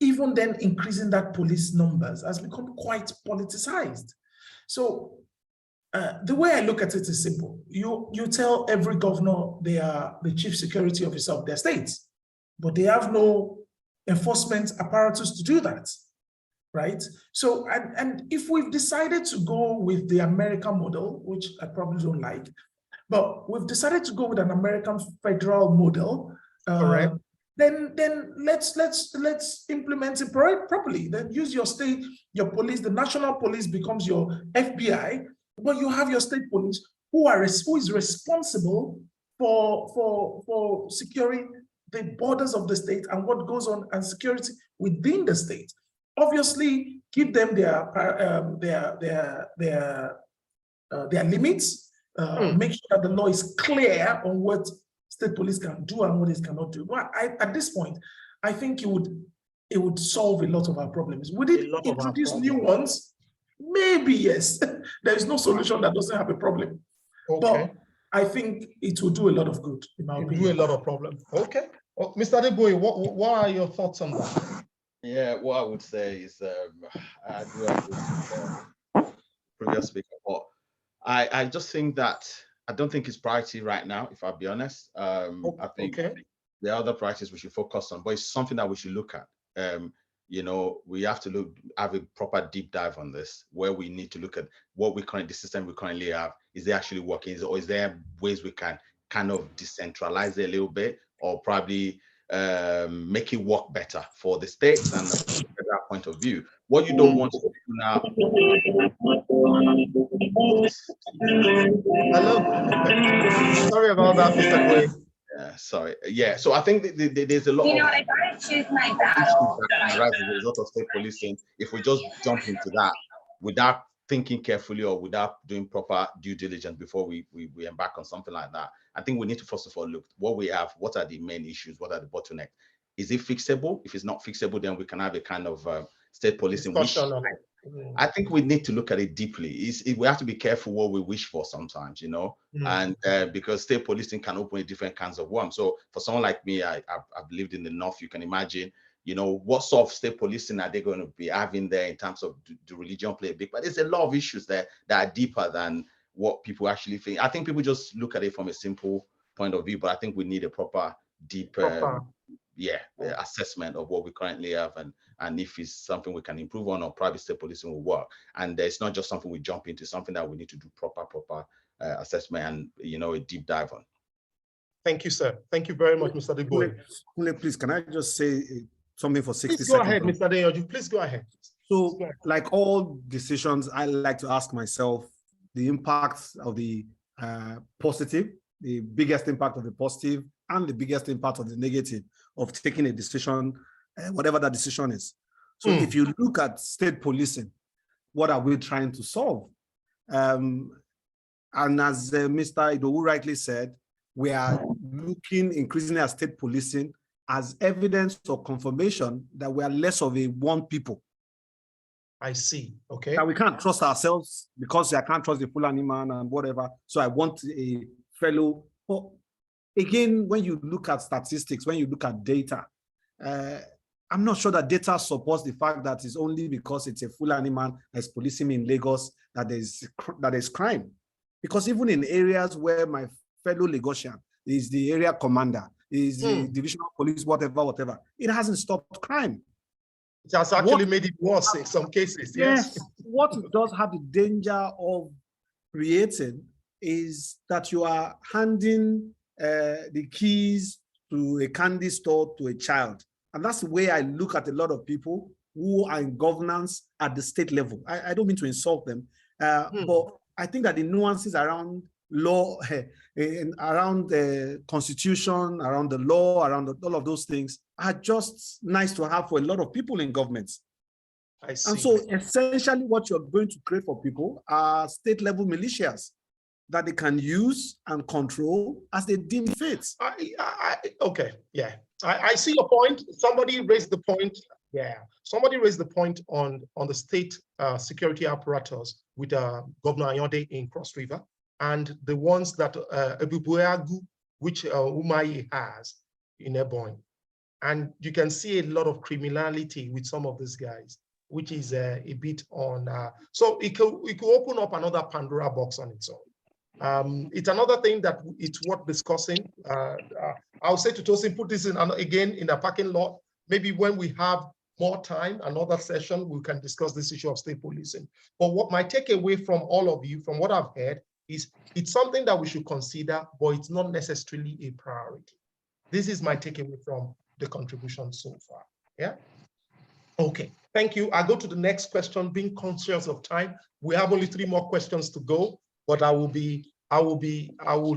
even then increasing that police numbers has become quite politicized. So the way I look at it is simple. You tell every governor they are the chief security officer of their states, but they have no enforcement apparatus to do that. Right? So, and if we've decided to go with the American model, which I probably don't like, but we've decided to go with an American federal model, then let's implement it properly. Then use your state, your police, the national police becomes your FBI, but you have your state police who is responsible for securing the borders of the state and what goes on and security within the state. Obviously, give them their limits. Make sure that the law is clear on what state police can do and what it cannot do. But at this point, I think it would solve a lot of our problems. Would it introduce new ones? Maybe yes. There is no solution that doesn't have a problem. But I think it will do a lot of good, in my opinion. Do a lot of problems. Okay. Well, Mr. Adegboye, what are your thoughts on that? Yeah, what I would say is I do agree with the previous speaker, but I just think that I don't think it's priority right now, if I'll be honest. I think there are other priorities we should focus on, but it's something that we should look at. you know, we have to have a proper deep dive on this, where we need to look at what the system we currently have, is it actually working, or is there ways we can kind of decentralize it a little bit, or probably make it work better for the states and from a federal point of view. What you don't want to do now. Hello. Sorry about that, Mr. Boy. Yeah, sorry. Yeah, so I think there's a lot You know, of I gotta choose my issues battle. that can arise as a result of state policing if we just jump into that without thinking carefully or without doing proper due diligence before we embark on something like that. I think we need to first of all look what we have, what are the main issues, what are the bottlenecks. Is it fixable? If it's not fixable, then we can have a kind of state policing wish. I think we need to look at it deeply. We have to be careful what we wish for sometimes, you know, and because state policing can open different kinds of worms. So for someone like me, I've lived in the North. You can imagine, you know, what sort of state policing are they going to be having there in terms of do religion play a big? But there's a lot of issues there that are deeper than what people actually think. I think people just look at it from a simple point of view, but I think we need a proper, deep, assessment of what we currently have and if it's something we can improve on or private state policing will work. And it's not just something we jump into, something that we need to do proper assessment and, you know, a deep dive on. Thank you, sir. Thank you very much, Mr. Deboy. Please, can I just say something for 60 seconds? Please go ahead, Mr. Deyoju. Please go ahead. So, like all decisions, I like to ask myself the impacts of the positive, the biggest impact of the positive, and the biggest impact of the negative of taking a decision, whatever that decision is. So if you look at state policing, what are we trying to solve? And as Mr. Idowu rightly said, we are looking increasingly at state policing as evidence or confirmation that we are less of a one people. I see. Okay. That we can't trust ourselves because I can't trust the Fulani man and whatever. So I want a fellow. But again, when you look at statistics, when you look at data, I'm not sure that data supports the fact that it's only because it's a Fulani man that's policing in Lagos that there's crime. Because even in areas where my fellow Lagosian is the area commander, is the divisional police, whatever, it hasn't stopped crime. It has actually made it worse in some cases. Yes. What it does have the danger of creating is that you are handing the keys to a candy store to a child. And that's the way I look at a lot of people who are in governance at the state level. I don't mean to insult them, but I think that the nuances around law, around the constitution, around the law, around all of those things are just nice to have for a lot of people in governments. I see. And so essentially what you're going to create for people are state level militias that they can use and control as they deem fit. Okay, yeah. I see your point. Somebody raised the point. Yeah, somebody raised the point on the state security apparatus with Governor Ayode in Cross River and the ones that Ebubuagu, which Umahi has in Ebonyi. And you can see a lot of criminality with some of these guys, which is a bit on. So it could open up another Pandora box on its own. It's another thing that it's worth discussing. I'll say to Tosin, put this in again in a parking lot. Maybe when we have more time, another session, we can discuss this issue of state policing. But what my takeaway from all of you, from what I've heard, is it's something that we should consider, but it's not necessarily a priority. This is my takeaway from the contribution so far. Yeah. Okay. Thank you. I go to the next question. Being conscious of time, we have only 3 more questions to go, but I will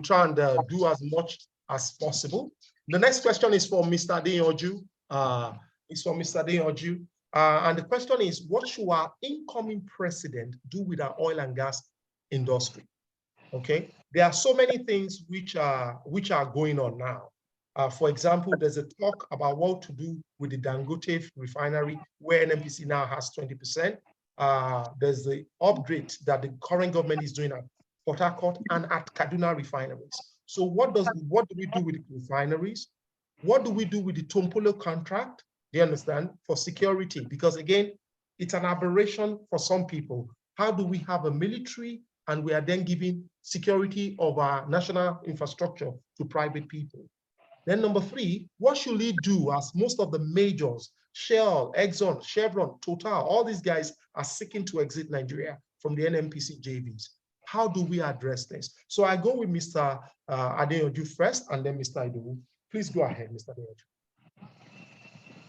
try and do as much as possible. The next question is for Mr. Deyoju. And the question is, what should our incoming president do with our oil and gas industry? Okay, there are so many things which are going on now. For example, there's a talk about what to do with the Dangote refinery, where NNPC now has 20%. There's the upgrade that the current government is doing at Port Harcourt and at Kaduna refineries. So what do we do with the refineries? What do we do with the Tompolo contract? Do you understand? For security, because again, it's an aberration for some people. How do we have a military and we are then giving security of our national infrastructure to private people? Then number 3, what should we do, as most of the majors Shell, Exxon, Chevron, Total, all these guys are seeking to exit Nigeria from the NNPC JVs. How do we address this? So I go with Mr. Adeyanju first, and then Mr. Idowu. Please go ahead, Mr. Adeyanju.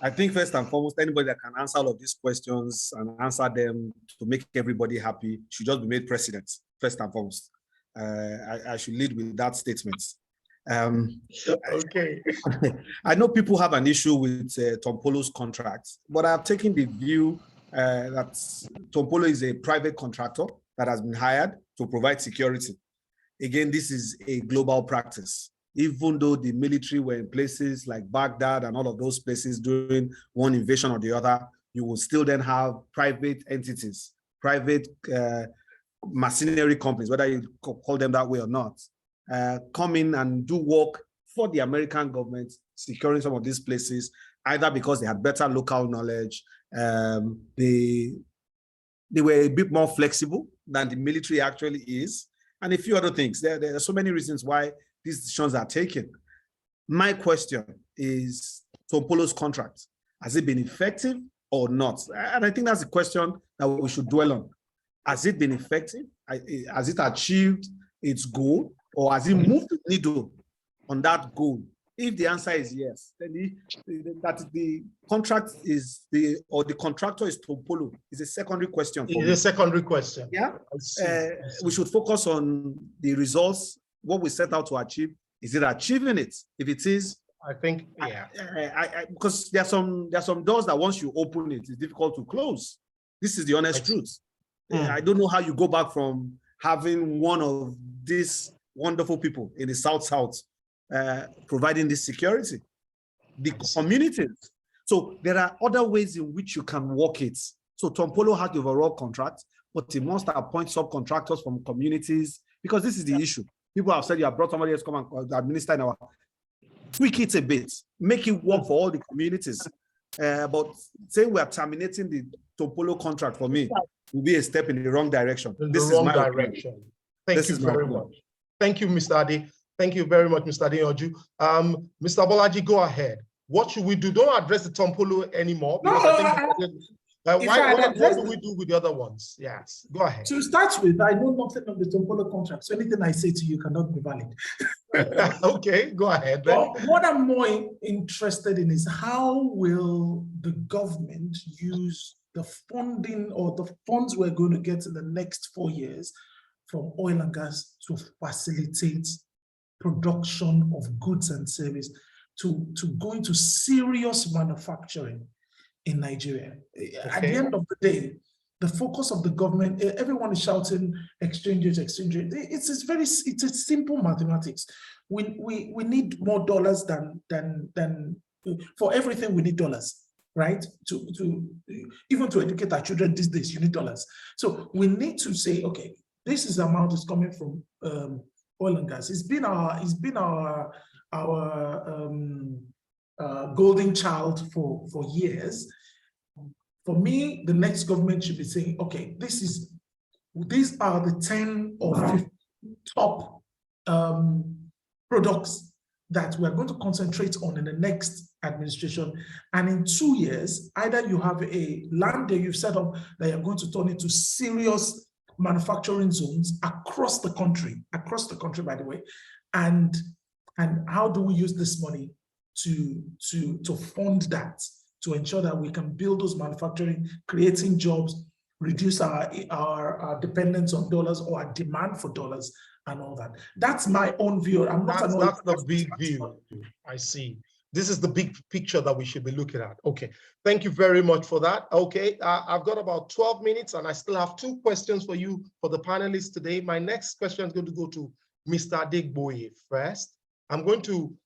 I think first and foremost, anybody that can answer all of these questions and answer them to make everybody happy should just be made president, first and foremost. I should lead with that statement. Okay. I know people have an issue with Tom Polo's contract, but I've taken the view that Tom Polo is a private contractor that has been hired to provide security. Again, this is a global practice. Even though the military were in places like Baghdad and all of those places doing one invasion or the other, you will still then have private entities, private mercenary companies, whether you call them that way or not, come in and do work for the American government, securing some of these places, either because they had better local knowledge, they were a bit more flexible than the military actually is, and a few other things. There are so many reasons why these decisions are taken. My question is, Tom Polo's contract, has it been effective or not? And I think that's the question that we should dwell on. Has it been effective? Has it achieved its goal, or has it moved the needle on that goal? If the answer is yes, then the contract is the contractor is Tom Polo is a secondary question. It's a secondary question. Yeah, we should focus on the results. What we set out to achieve, is it achieving it? If it is, I think, yeah. Because there are some doors that once you open it, it's difficult to close. This is the honest truth. I don't know how you go back from having one of these wonderful people in the South providing this security, the communities. So there are other ways in which you can work it. So Tom Polo has the overall contract, but he must appoint subcontractors from communities, because this is the issue. People have said you have brought somebody else come and administer in our, tweak it a bit, make it work for all the communities. But saying we are terminating the Tom Polo contract, for me will be a step in the wrong direction. This is my direction. Thank you very much. Thank you, Mr. Ade. Thank you very much, Mr. Adeyanju. Mr. Bolaji, go ahead. What should we do? Don't address the Tom Polo anymore. What do we do with the other ones? Yes, go ahead. To start with, I know nothing of the Tom Polo contract, so anything I say to you cannot be valid. Okay, go ahead. Well, what I'm more interested in is how will the government use the funding or the funds we're going to get in the next 4 years from oil and gas to facilitate production of goods and services, to go into serious manufacturing in Nigeria. Okay. At the end of the day, the focus of the government, everyone is shouting exchange rate, exchange rate. It's a simple mathematics. We need more dollars than for everything. We need dollars, right? Even to educate our children these days, you need dollars. So we need to say, okay, this is the amount is coming from oil and gas. It's been our golden child for years. For me, the next government should be saying, okay, these are the 10 or 15 top products that we're going to concentrate on in the next administration. And in 2 years, either you have a land that you've set up that you're going to turn into serious manufacturing zones across the country, by the way, and how do we use this money to fund that, to ensure that we can build those manufacturing, creating jobs, reduce our dependence on dollars or our demand for dollars and all that. That's my own view. That's the big view. I see. This is the big picture that we should be looking at. Okay, thank you very much for that. Okay, I've got about 12 minutes and I still have 2 questions for you, for the panelists today. My next question is going to go to Mr. Adegboye first. I'm going to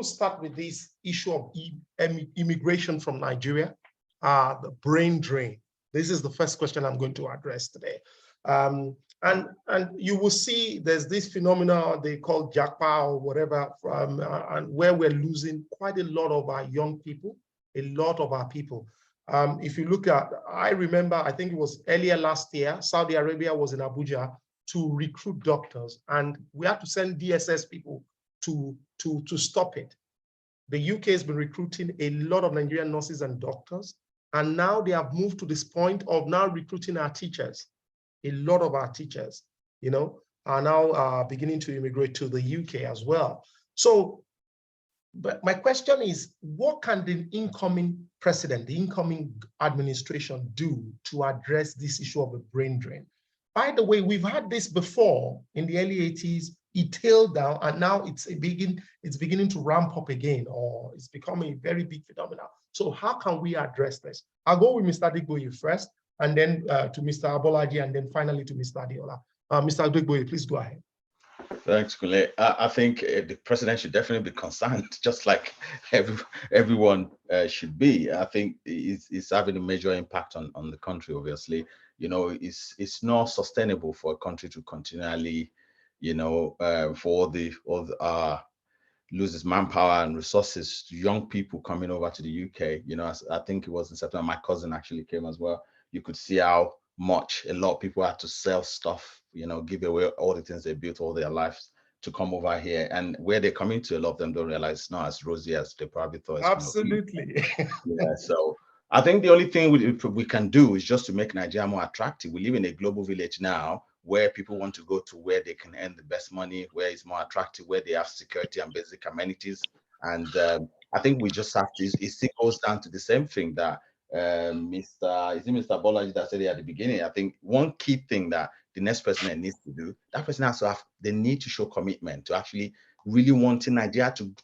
start with this issue of immigration from Nigeria, the brain drain. This is the first question I'm going to address today. And you will see there's this phenomenon they call jackpot or whatever, and where we're losing quite a lot of our young people, a lot of our people. If you look at, I remember, I think it was earlier last year, Saudi Arabia was in Abuja to recruit doctors, and we had to send DSS people to stop it. The UK has been recruiting a lot of Nigerian nurses and doctors, and now they have moved to this point of now recruiting our teachers. A lot of our teachers, are now beginning to immigrate to the UK as well. So, but my question is, what can the incoming president, the incoming administration do to address this issue of a brain drain? By the way, we've had this before in the early 80s. It tailed down, and now it's beginning to ramp up again, or it's becoming a very big phenomenon. So how can we address this? I'll go with Mr. Adegboye first, and then to Mr. Abolaji, and then finally to Mr. Adeola. Mr. Adegboye, please go ahead. Thanks, Kule. I think the president should definitely be concerned, just like everyone should be. I think it's having a major impact on the country, obviously. It's not sustainable for a country to continually, for loses manpower and resources to young people coming over to the UK. I think it was in September, my cousin actually came as well. You could see how much a lot of people had to sell stuff, give away all the things they built all their lives to come over here. And where they're coming to, a lot of them don't realize it's not as rosy as they probably thought. Absolutely. Yeah, so I think the only thing we can do is just to make Nigeria more attractive. We live in a global village now where people want to go to where they can earn the best money, where it's more attractive, where they have security and basic amenities. And I think we just have to, it still goes down to the same thing that Mr. Bolaji that said it at the beginning. I think one key thing that the next president needs to do, that person has to have, they need to show commitment to actually really wanting Nigeria to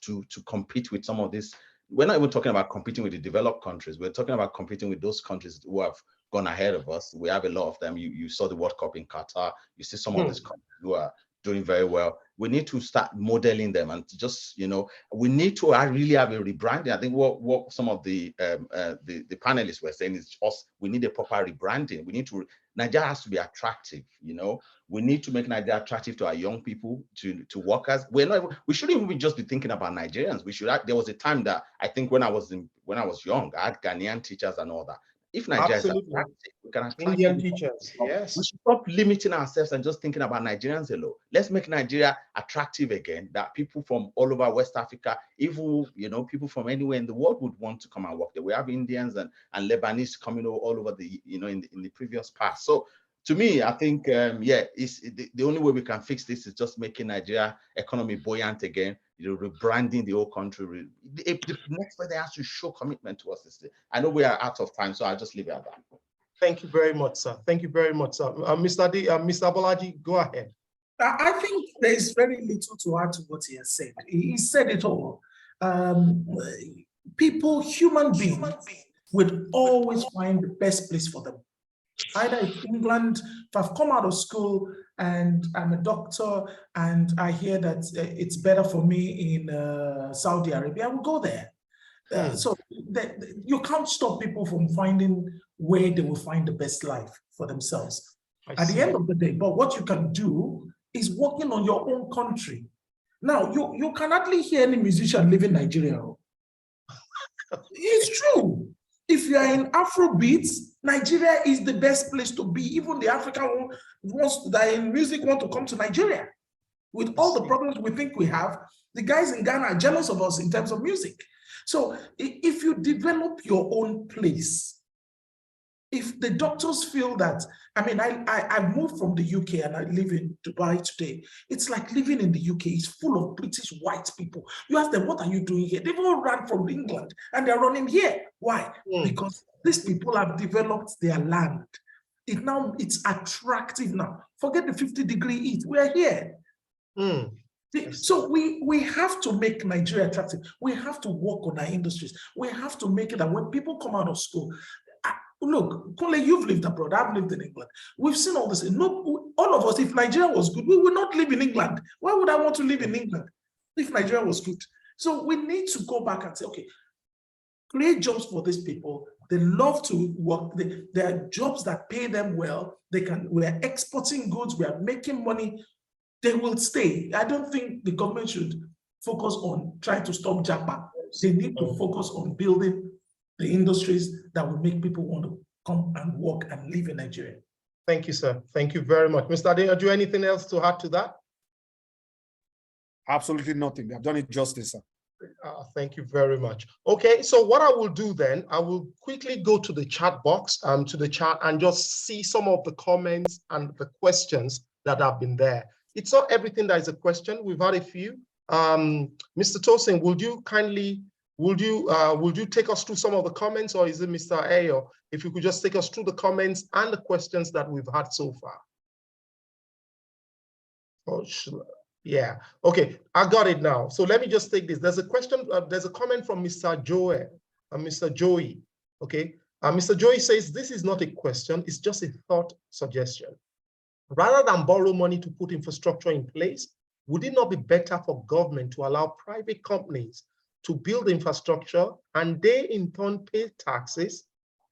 compete with some of this. We're not even talking about competing with the developed countries. We're talking about competing with those countries who have gone ahead of us. We have a lot of them. You saw the World Cup in Qatar. You see some of these countries who are doing very well. We need to start modeling them and just, we need to really have a rebranding. I think what some of the panelists were saying is just, we need a proper rebranding. Nigeria has to be attractive, We need to make Nigeria attractive to our young people, to workers. We shouldn't even just be thinking about Nigerians. There was a time that I think when I was young, I had Ghanaian teachers and all that. If Nigeria is attractive, we can attract Indian teachers, yes. We should stop limiting ourselves and just thinking about Nigerians alone. Let's make Nigeria attractive again, that people from all over West Africa, even people from anywhere in the world would want to come and work there. We have Indians and Lebanese coming all over the in the previous past. So to me, I think it's the only way we can fix this is just making Nigeria economy buoyant again. Rebranding the whole country. The next person has to show commitment to us. I know we are out of time, so I'll just leave it at that. Thank you very much, sir. Thank you very much, sir. Mr. Bolaji, go ahead. I think there is very little to add to what he has said. He said it all. Human beings, would always find the best place for them. Either in England, if I've come out of school and I'm a doctor and I hear that it's better for me in Saudi Arabia, I will go there. So you can't stop people from finding where they will find the best life for themselves at the end of the day. But what you can do is working on your own country. Now, you can hardly hear any musician live in Nigeria. It's true. If you are in Afrobeats, Nigeria is the best place to be. Even the African ones that in music want to come to Nigeria. With all the problems we think we have, the guys in Ghana are jealous of us in terms of music. So if you develop your own place, if the doctors feel that, I moved from the UK and I live in Dubai today. It's like living in the UK. It's full of British white people. You ask them, what are you doing here? They've all run from England and they're running here. Why? Because these people have developed their land. It's attractive now. Forget the 50-degree heat. We're here. So we have to make Nigeria attractive. We have to work on our industries. We have to make it that when people come out of school, look, Kole, you've lived abroad. I've lived in England. We've seen all this. No, all of us, if Nigeria was good, we would not live in England. Why would I want to live in England if Nigeria was good? So we need to go back and say, okay, create jobs for these people. They love to work. There are jobs that pay them well. We are exporting goods. We are making money. They will stay. I don't think the government should focus on trying to stop Japa. They need to focus on building the industries that will make people want to come and work and live in Nigeria. Thank you, sir. Thank you very much. Mr. Adeola, do you have anything else to add to that? Absolutely nothing. I've done it justice, sir. Thank you very much. Okay, so what I will do then, I will quickly go to the chat box, to the chat, and just see some of the comments and the questions that have been there. It's not everything that is a question. We've had a few. Mr. Tosin, would you take us through some of the comments, or is it Mr. Ayo? If you could just take us through the comments and the questions that we've had so far. Oh, yeah. Okay, I got it now. So let me just take this. There's a question. There's a comment from Mr. Joey. Mr. Joey. Okay. Mr. Joey says this is not a question. It's just a thought suggestion. Rather than borrow money to put infrastructure in place, would it not be better for government to allow private companies to build infrastructure and they in turn pay taxes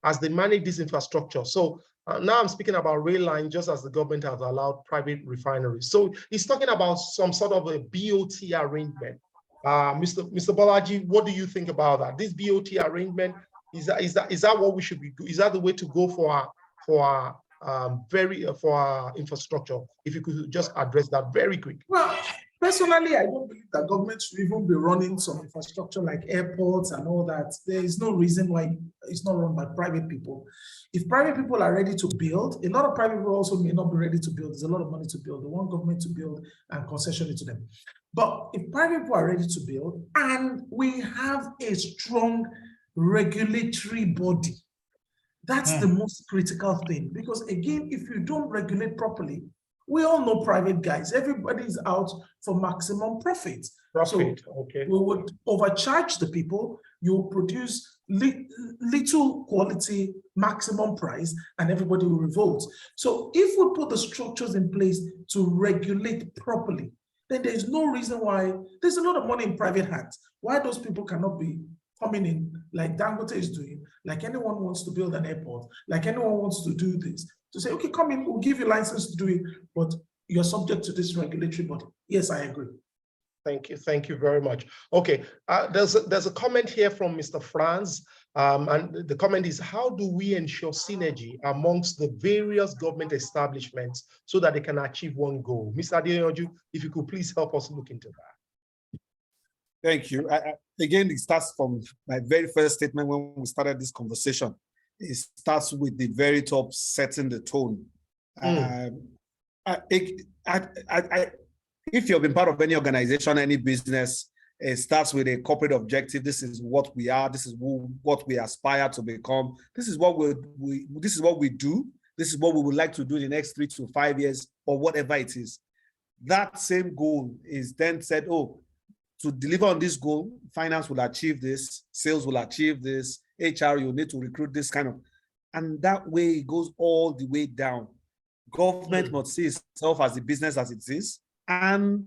as they manage this infrastructure? So now I'm speaking about rail line, just as the government has allowed private refineries. So he's talking about some sort of a BOT arrangement. Mr. Balaji, what do you think about that? This BOT arrangement, is that what we should be? Is that the way to go for our infrastructure? If you could just address that very quickly. Well, personally, I don't believe that government should even be running some infrastructure like airports and all that. There is no reason why it's not run by private people. If private people are ready to build, a lot of private people also may not be ready to build. There's a lot of money to build. They want government to build and concession it to them. But if private people are ready to build and we have a strong regulatory body, that's the most critical thing. Because again, if you don't regulate properly, we all know private guys, everybody's out for maximum profit. So okay. We would overcharge the people, you produce little quality, maximum price, and everybody will revolt. So if we put the structures in place to regulate properly, then there's no reason why there's a lot of money in private hands. Why those people cannot be coming in like Dangote is doing, like anyone wants to build an airport, like anyone wants to do this, to say, okay, come in, we'll give you license to do it, but you're subject to this regulatory body. Yes, I agree. Thank you very much. Okay, there's a comment here from Mr. Franz, and the comment is, how do we ensure synergy amongst the various government establishments so that they can achieve one goal? Mr. Adeyanju, if you could please help us look into that. Thank you. Again, it starts from my very first statement when we started this conversation. It starts with the very top, setting the tone. If you've been part of any organization, any business, it starts with a corporate objective. This is what we are. This is what we aspire to become. This is what this is what we do. This is what we would like to do in the next 3 to 5 years, or whatever it is. That same goal is then said, oh, to deliver on this goal, finance will achieve this, sales will achieve this, HR, you need to recruit this kind of, and that way it goes all the way down. Government must see itself as the business as it is, and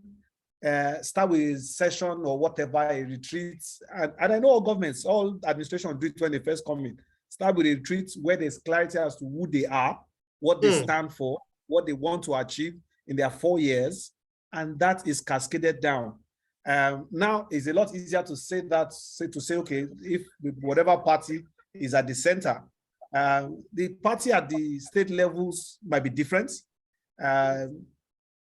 start with a session or whatever, a retreat. And I know all governments, all administration do it when they first come in. Start with a retreat where there's clarity as to who they are, what they stand for, what they want to achieve in their 4 years, and that is cascaded down. Now it's a lot easier to say that, okay, if whatever party is at the center, the party at the state levels might be different.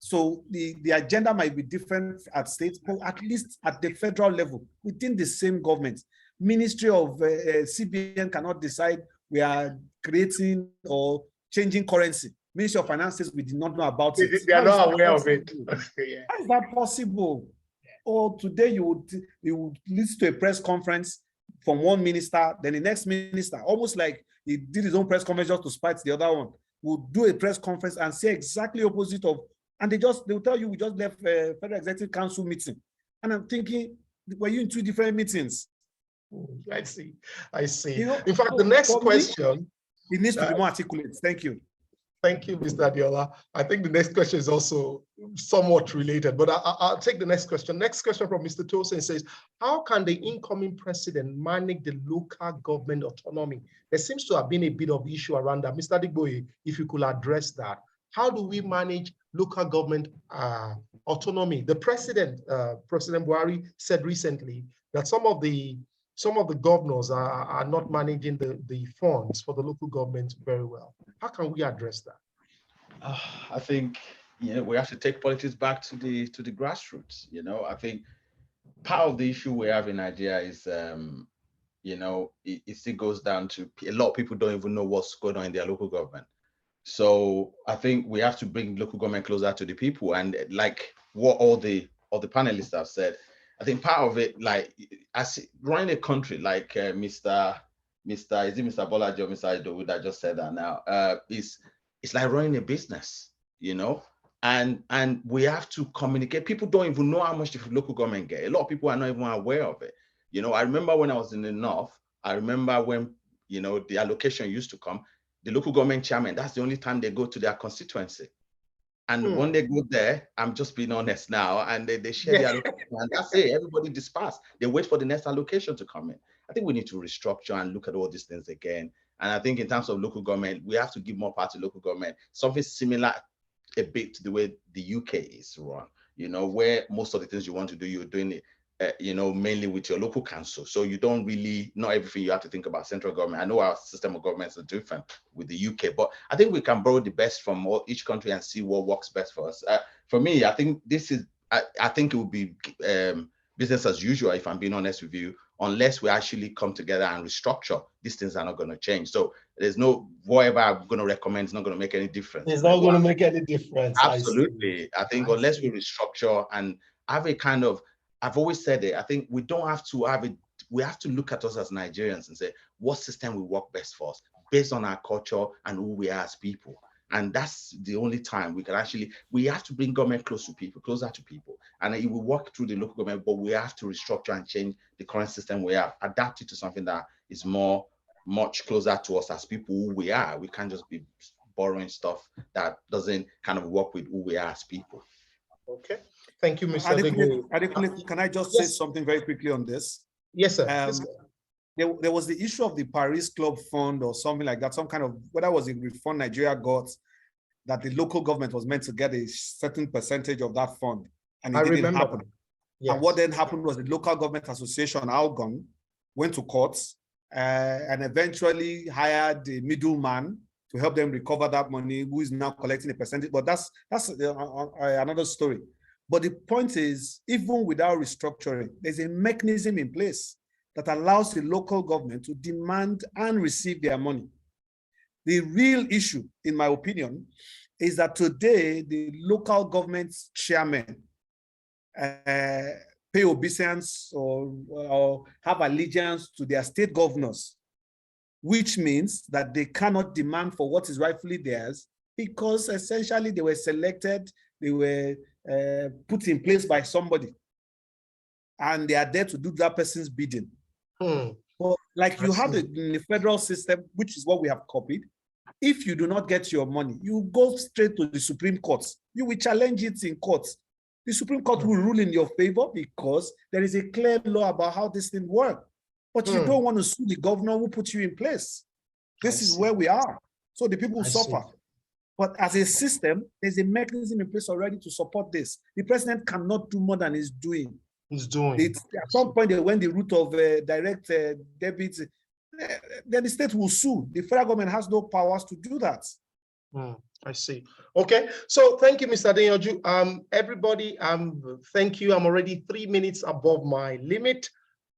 So the agenda might be different at state, but at least at the federal level, within the same government. Ministry of CBN cannot decide we are creating or changing currency. Ministry of Finances, we did not know about it. They are not aware of it. Yeah. How is that possible? Or today you would listen to a press conference from one minister, then the next minister, almost like he did his own press conference just to spite the other one, will do a press conference and say exactly opposite of, and they'll tell you, we just left a Federal Executive Council meeting. And I'm thinking, were you in 2 different meetings? I see. You know, in fact, the next question. It needs to be more articulate. Thank you. Thank you, Mr. Adiola. I think the next question is also somewhat related, but I'll take the next question. Next question from Mr. Tosin says, how can the incoming president manage the local government autonomy? There seems to have been a bit of issue around that. Mr. Adigboye, if you could address that. How do we manage local government autonomy? The president, President Buhari, said recently that some of the governors are not managing the funds for the local government very well. How can we address that? I think we have to take politics back to the grassroots. I think part of the issue we have in Nigeria is, you know, it still goes down to a lot of people don't even know what's going on in their local government. So I think we have to bring local government closer to the people, and like what all the panelists have said, I think part of it, like as running a country, like Mr. Bolaji or Mr. Idowu that just said that now, is it's like running a business, you know, and we have to communicate. People don't even know how much the local government get. A lot of people are not even aware of it. You know, I remember when I was in the north. I remember when, you know, the allocation used to come. The local government chairman, that's the only time they go to their constituency. And when they go there, I'm just being honest now, and they share the allocation, and that's it. Everybody disperse. They wait for the next allocation to come in. I think we need to restructure and look at all these things again. And I think in terms of local government, we have to give more power to local government, something similar a bit to the way the UK is run, you know, where most of the things you want to do, you're doing it, you know, mainly with your local council. So you don't really, not everything you have to think about central government. I know our system of governments are different with the UK, but I think we can borrow the best from each country and see what works best for us. For me, I think this is, I think it would be business as usual, if I'm being honest with you, unless we actually come together and restructure. These things are not going to change. So there's no, whatever I'm going to recommend is not going to make any difference. It's not going to make any difference. Absolutely. I think unless we restructure and have a kind of, I've always said it, I think we don't have to have it, we have to look at us as Nigerians and say, what system will work best for us based on our culture and who we are as people. And that's the only time we can actually, we have to bring government close to people, closer to people. And it will work through the local government, but we have to restructure and change the current system we have, adapt it to something that is much closer to us as people who we are. We can't just be borrowing stuff that doesn't kind of work with who we are as people. Okay. Thank you, Mr. Adekunle, can I just say something very quickly on this? Yes, sir. There was the issue of the Paris Club Fund or something like that, some kind of, whether it was a refund Nigeria got, that the local government was meant to get a certain percentage of that fund, and it didn't happen. Yes. And what then happened was the local government association, Algon, went to courts and eventually hired a middleman to help them recover that money, who is now collecting a percentage. But that's another story. But the point is, even without restructuring, there's a mechanism in place that allows the local government to demand and receive their money. The real issue, in my opinion, is that today the local government's chairmen pay obeisance or have allegiance to their state governors, which means that they cannot demand for what is rightfully theirs, because essentially they were selected, they were put in place by somebody, and they are there to do that person's bidding. But like you have in the federal system, which is what we have copied, if you do not get your money, you go straight to the Supreme Court. You will challenge it in court. The Supreme Court will rule in your favor because there is a clear law about how this thing works. But you don't want to sue the governor who put you in place. This is where we are. So the people suffer. But as a system, there's a mechanism in place already to support this. The president cannot do more than he's doing. At some point, they went the route of direct debit. Then the state will sue. The federal government has no powers to do that. I see. Okay. So thank you, Mr. Adeyanju. Everybody, thank you. I'm already 3 minutes above my limit,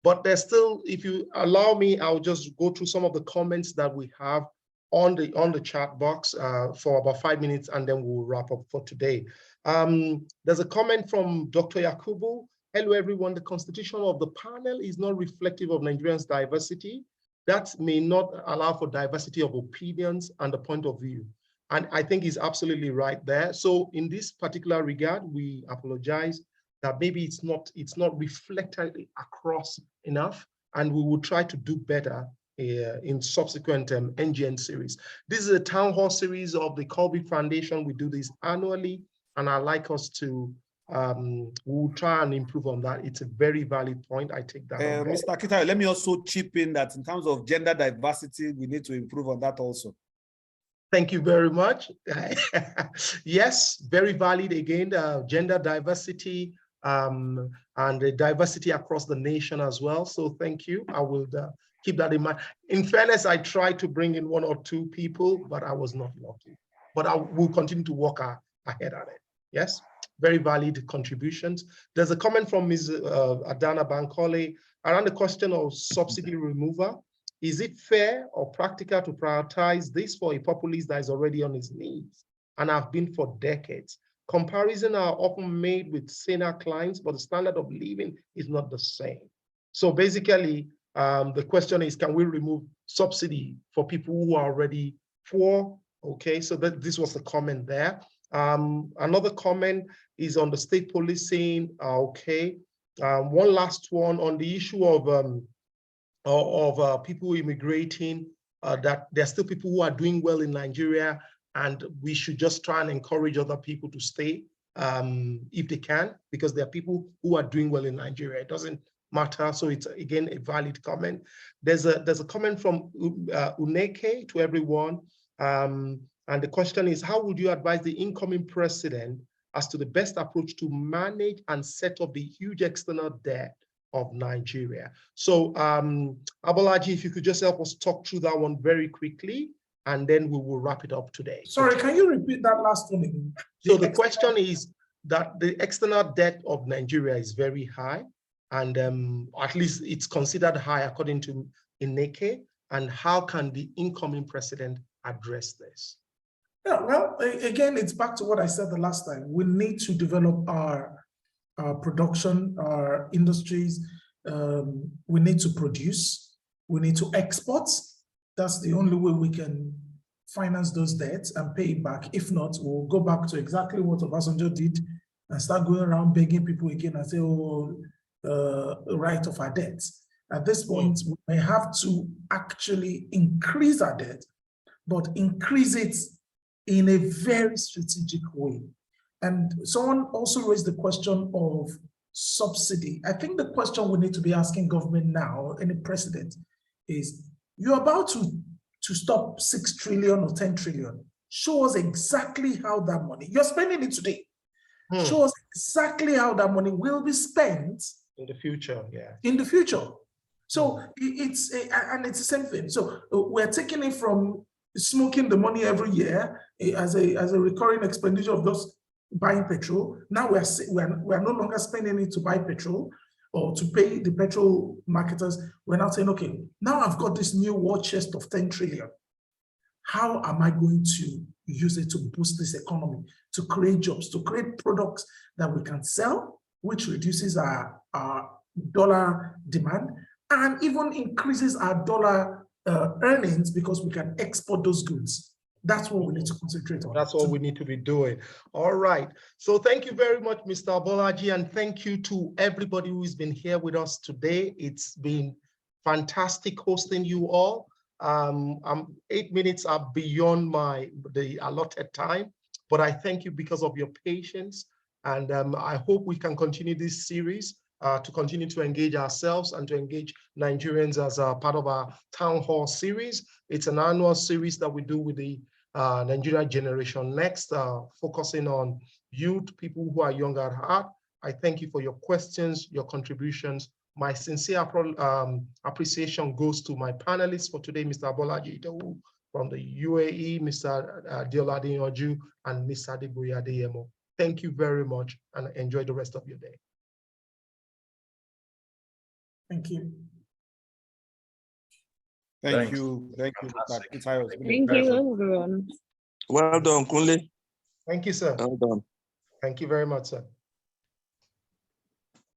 but there's still, if you allow me, I'll just go through some of the comments that we have on the chat box for about 5 minutes, and then we'll wrap up for today. There's a comment from Dr. Yakubu. Hello, everyone. The constitution of the panel is not reflective of Nigerians' diversity. That may not allow for diversity of opinions and the point of view. And I think he's absolutely right there. So in this particular regard, we apologize that maybe it's not reflected across enough, and we will try to do better in subsequent NGN series. This is a town hall series of the Colby Foundation. We do this annually, and I'd like us to, we'll try and improve on that. It's a very valid point. I take that. Mr. Akita, let me also chip in that in terms of gender diversity, we need to improve on that also. Thank you very much. Yes, very valid again, gender diversity and the diversity across the nation as well. So thank you. I will keep that in mind. In fairness, I tried to bring in 1 or 2 people, but I was not lucky. But I will continue to work ahead at it. Yes, very valid contributions. There's a comment from Ms. Adana Bankole around the question of subsidy removal. Is it fair or practical to prioritize this for a populace that is already on its knees and have been for decades? Comparisons are often made with senior clients, but the standard of living is not the same. So basically, the question is, can we remove subsidy for people who are already poor? Okay, so this was the comment there. Another comment is on the state policing. Okay, one last one on the issue of people immigrating, that there are still people who are doing well in Nigeria, and we should just try and encourage other people to stay if they can, because there are people who are doing well in Nigeria. It doesn't matter. So it's, again, a valid comment. There's a comment from Uneke to everyone. And the question is, how would you advise the incoming president as to the best approach to manage and set up the huge external debt of Nigeria? So Abolaji, if you could just help us talk through that one very quickly, and then we will wrap it up today. Sorry, can you repeat that last one again? So the question is that the external debt of Nigeria is very high, and at least it's considered high according to Ineke, and how can the incoming president address this? Yeah, well, again, it's back to what I said the last time. We need to develop our production, our industries. We need to produce. We need to export. That's the only way we can finance those debts and pay it back. If not, we'll go back to exactly what Obasanjo did and start going around begging people again and say, oh, write off our debts. At this point, we may have to actually increase our debt, but increase it in a very strategic way. And someone also raised the question of subsidy. I think the question we need to be asking government now, any president, is you're about to stop 6 trillion or 10 trillion. Show us exactly how that money, you're spending it today. Show us exactly how that money will be spent in the future, yeah. In the future. So it's the same thing. So we're taking it from smoking the money every year as a recurring expenditure of those buying petrol. Now we're no longer spending it to buy petrol or to pay the petrol marketers. We're now saying, okay, now I've got this new war chest of 10 trillion. How am I going to use it to boost this economy, to create jobs, to create products that we can sell, which reduces our dollar demand and even increases our dollar earnings because we can export those goods. That's what we need to concentrate on. That's what we need to be doing. All right. So thank you very much, Mr. Abolaji, and thank you to everybody who's been here with us today. It's been fantastic hosting you all. 8 minutes are beyond the allotted time, but I thank you because of your patience. And I hope we can continue this series to continue to engage ourselves and to engage Nigerians as a part of our town hall series. It's an annual series that we do with the Nigeria Generation Next, focusing on youth, people who are young at heart. I thank you for your questions, your contributions. My sincere appreciation goes to my panelists for today, Mr. Abolaji Idowu from the UAE, Mr. Deolade Oju, and Mr. Adeboye Adeyemo. Thank you very much, and enjoy the rest of your day. Thank you. Thank you. Thank you. Thank you, everyone. Well done, Kunle. Thank you, sir. Well done. Thank you very much, sir.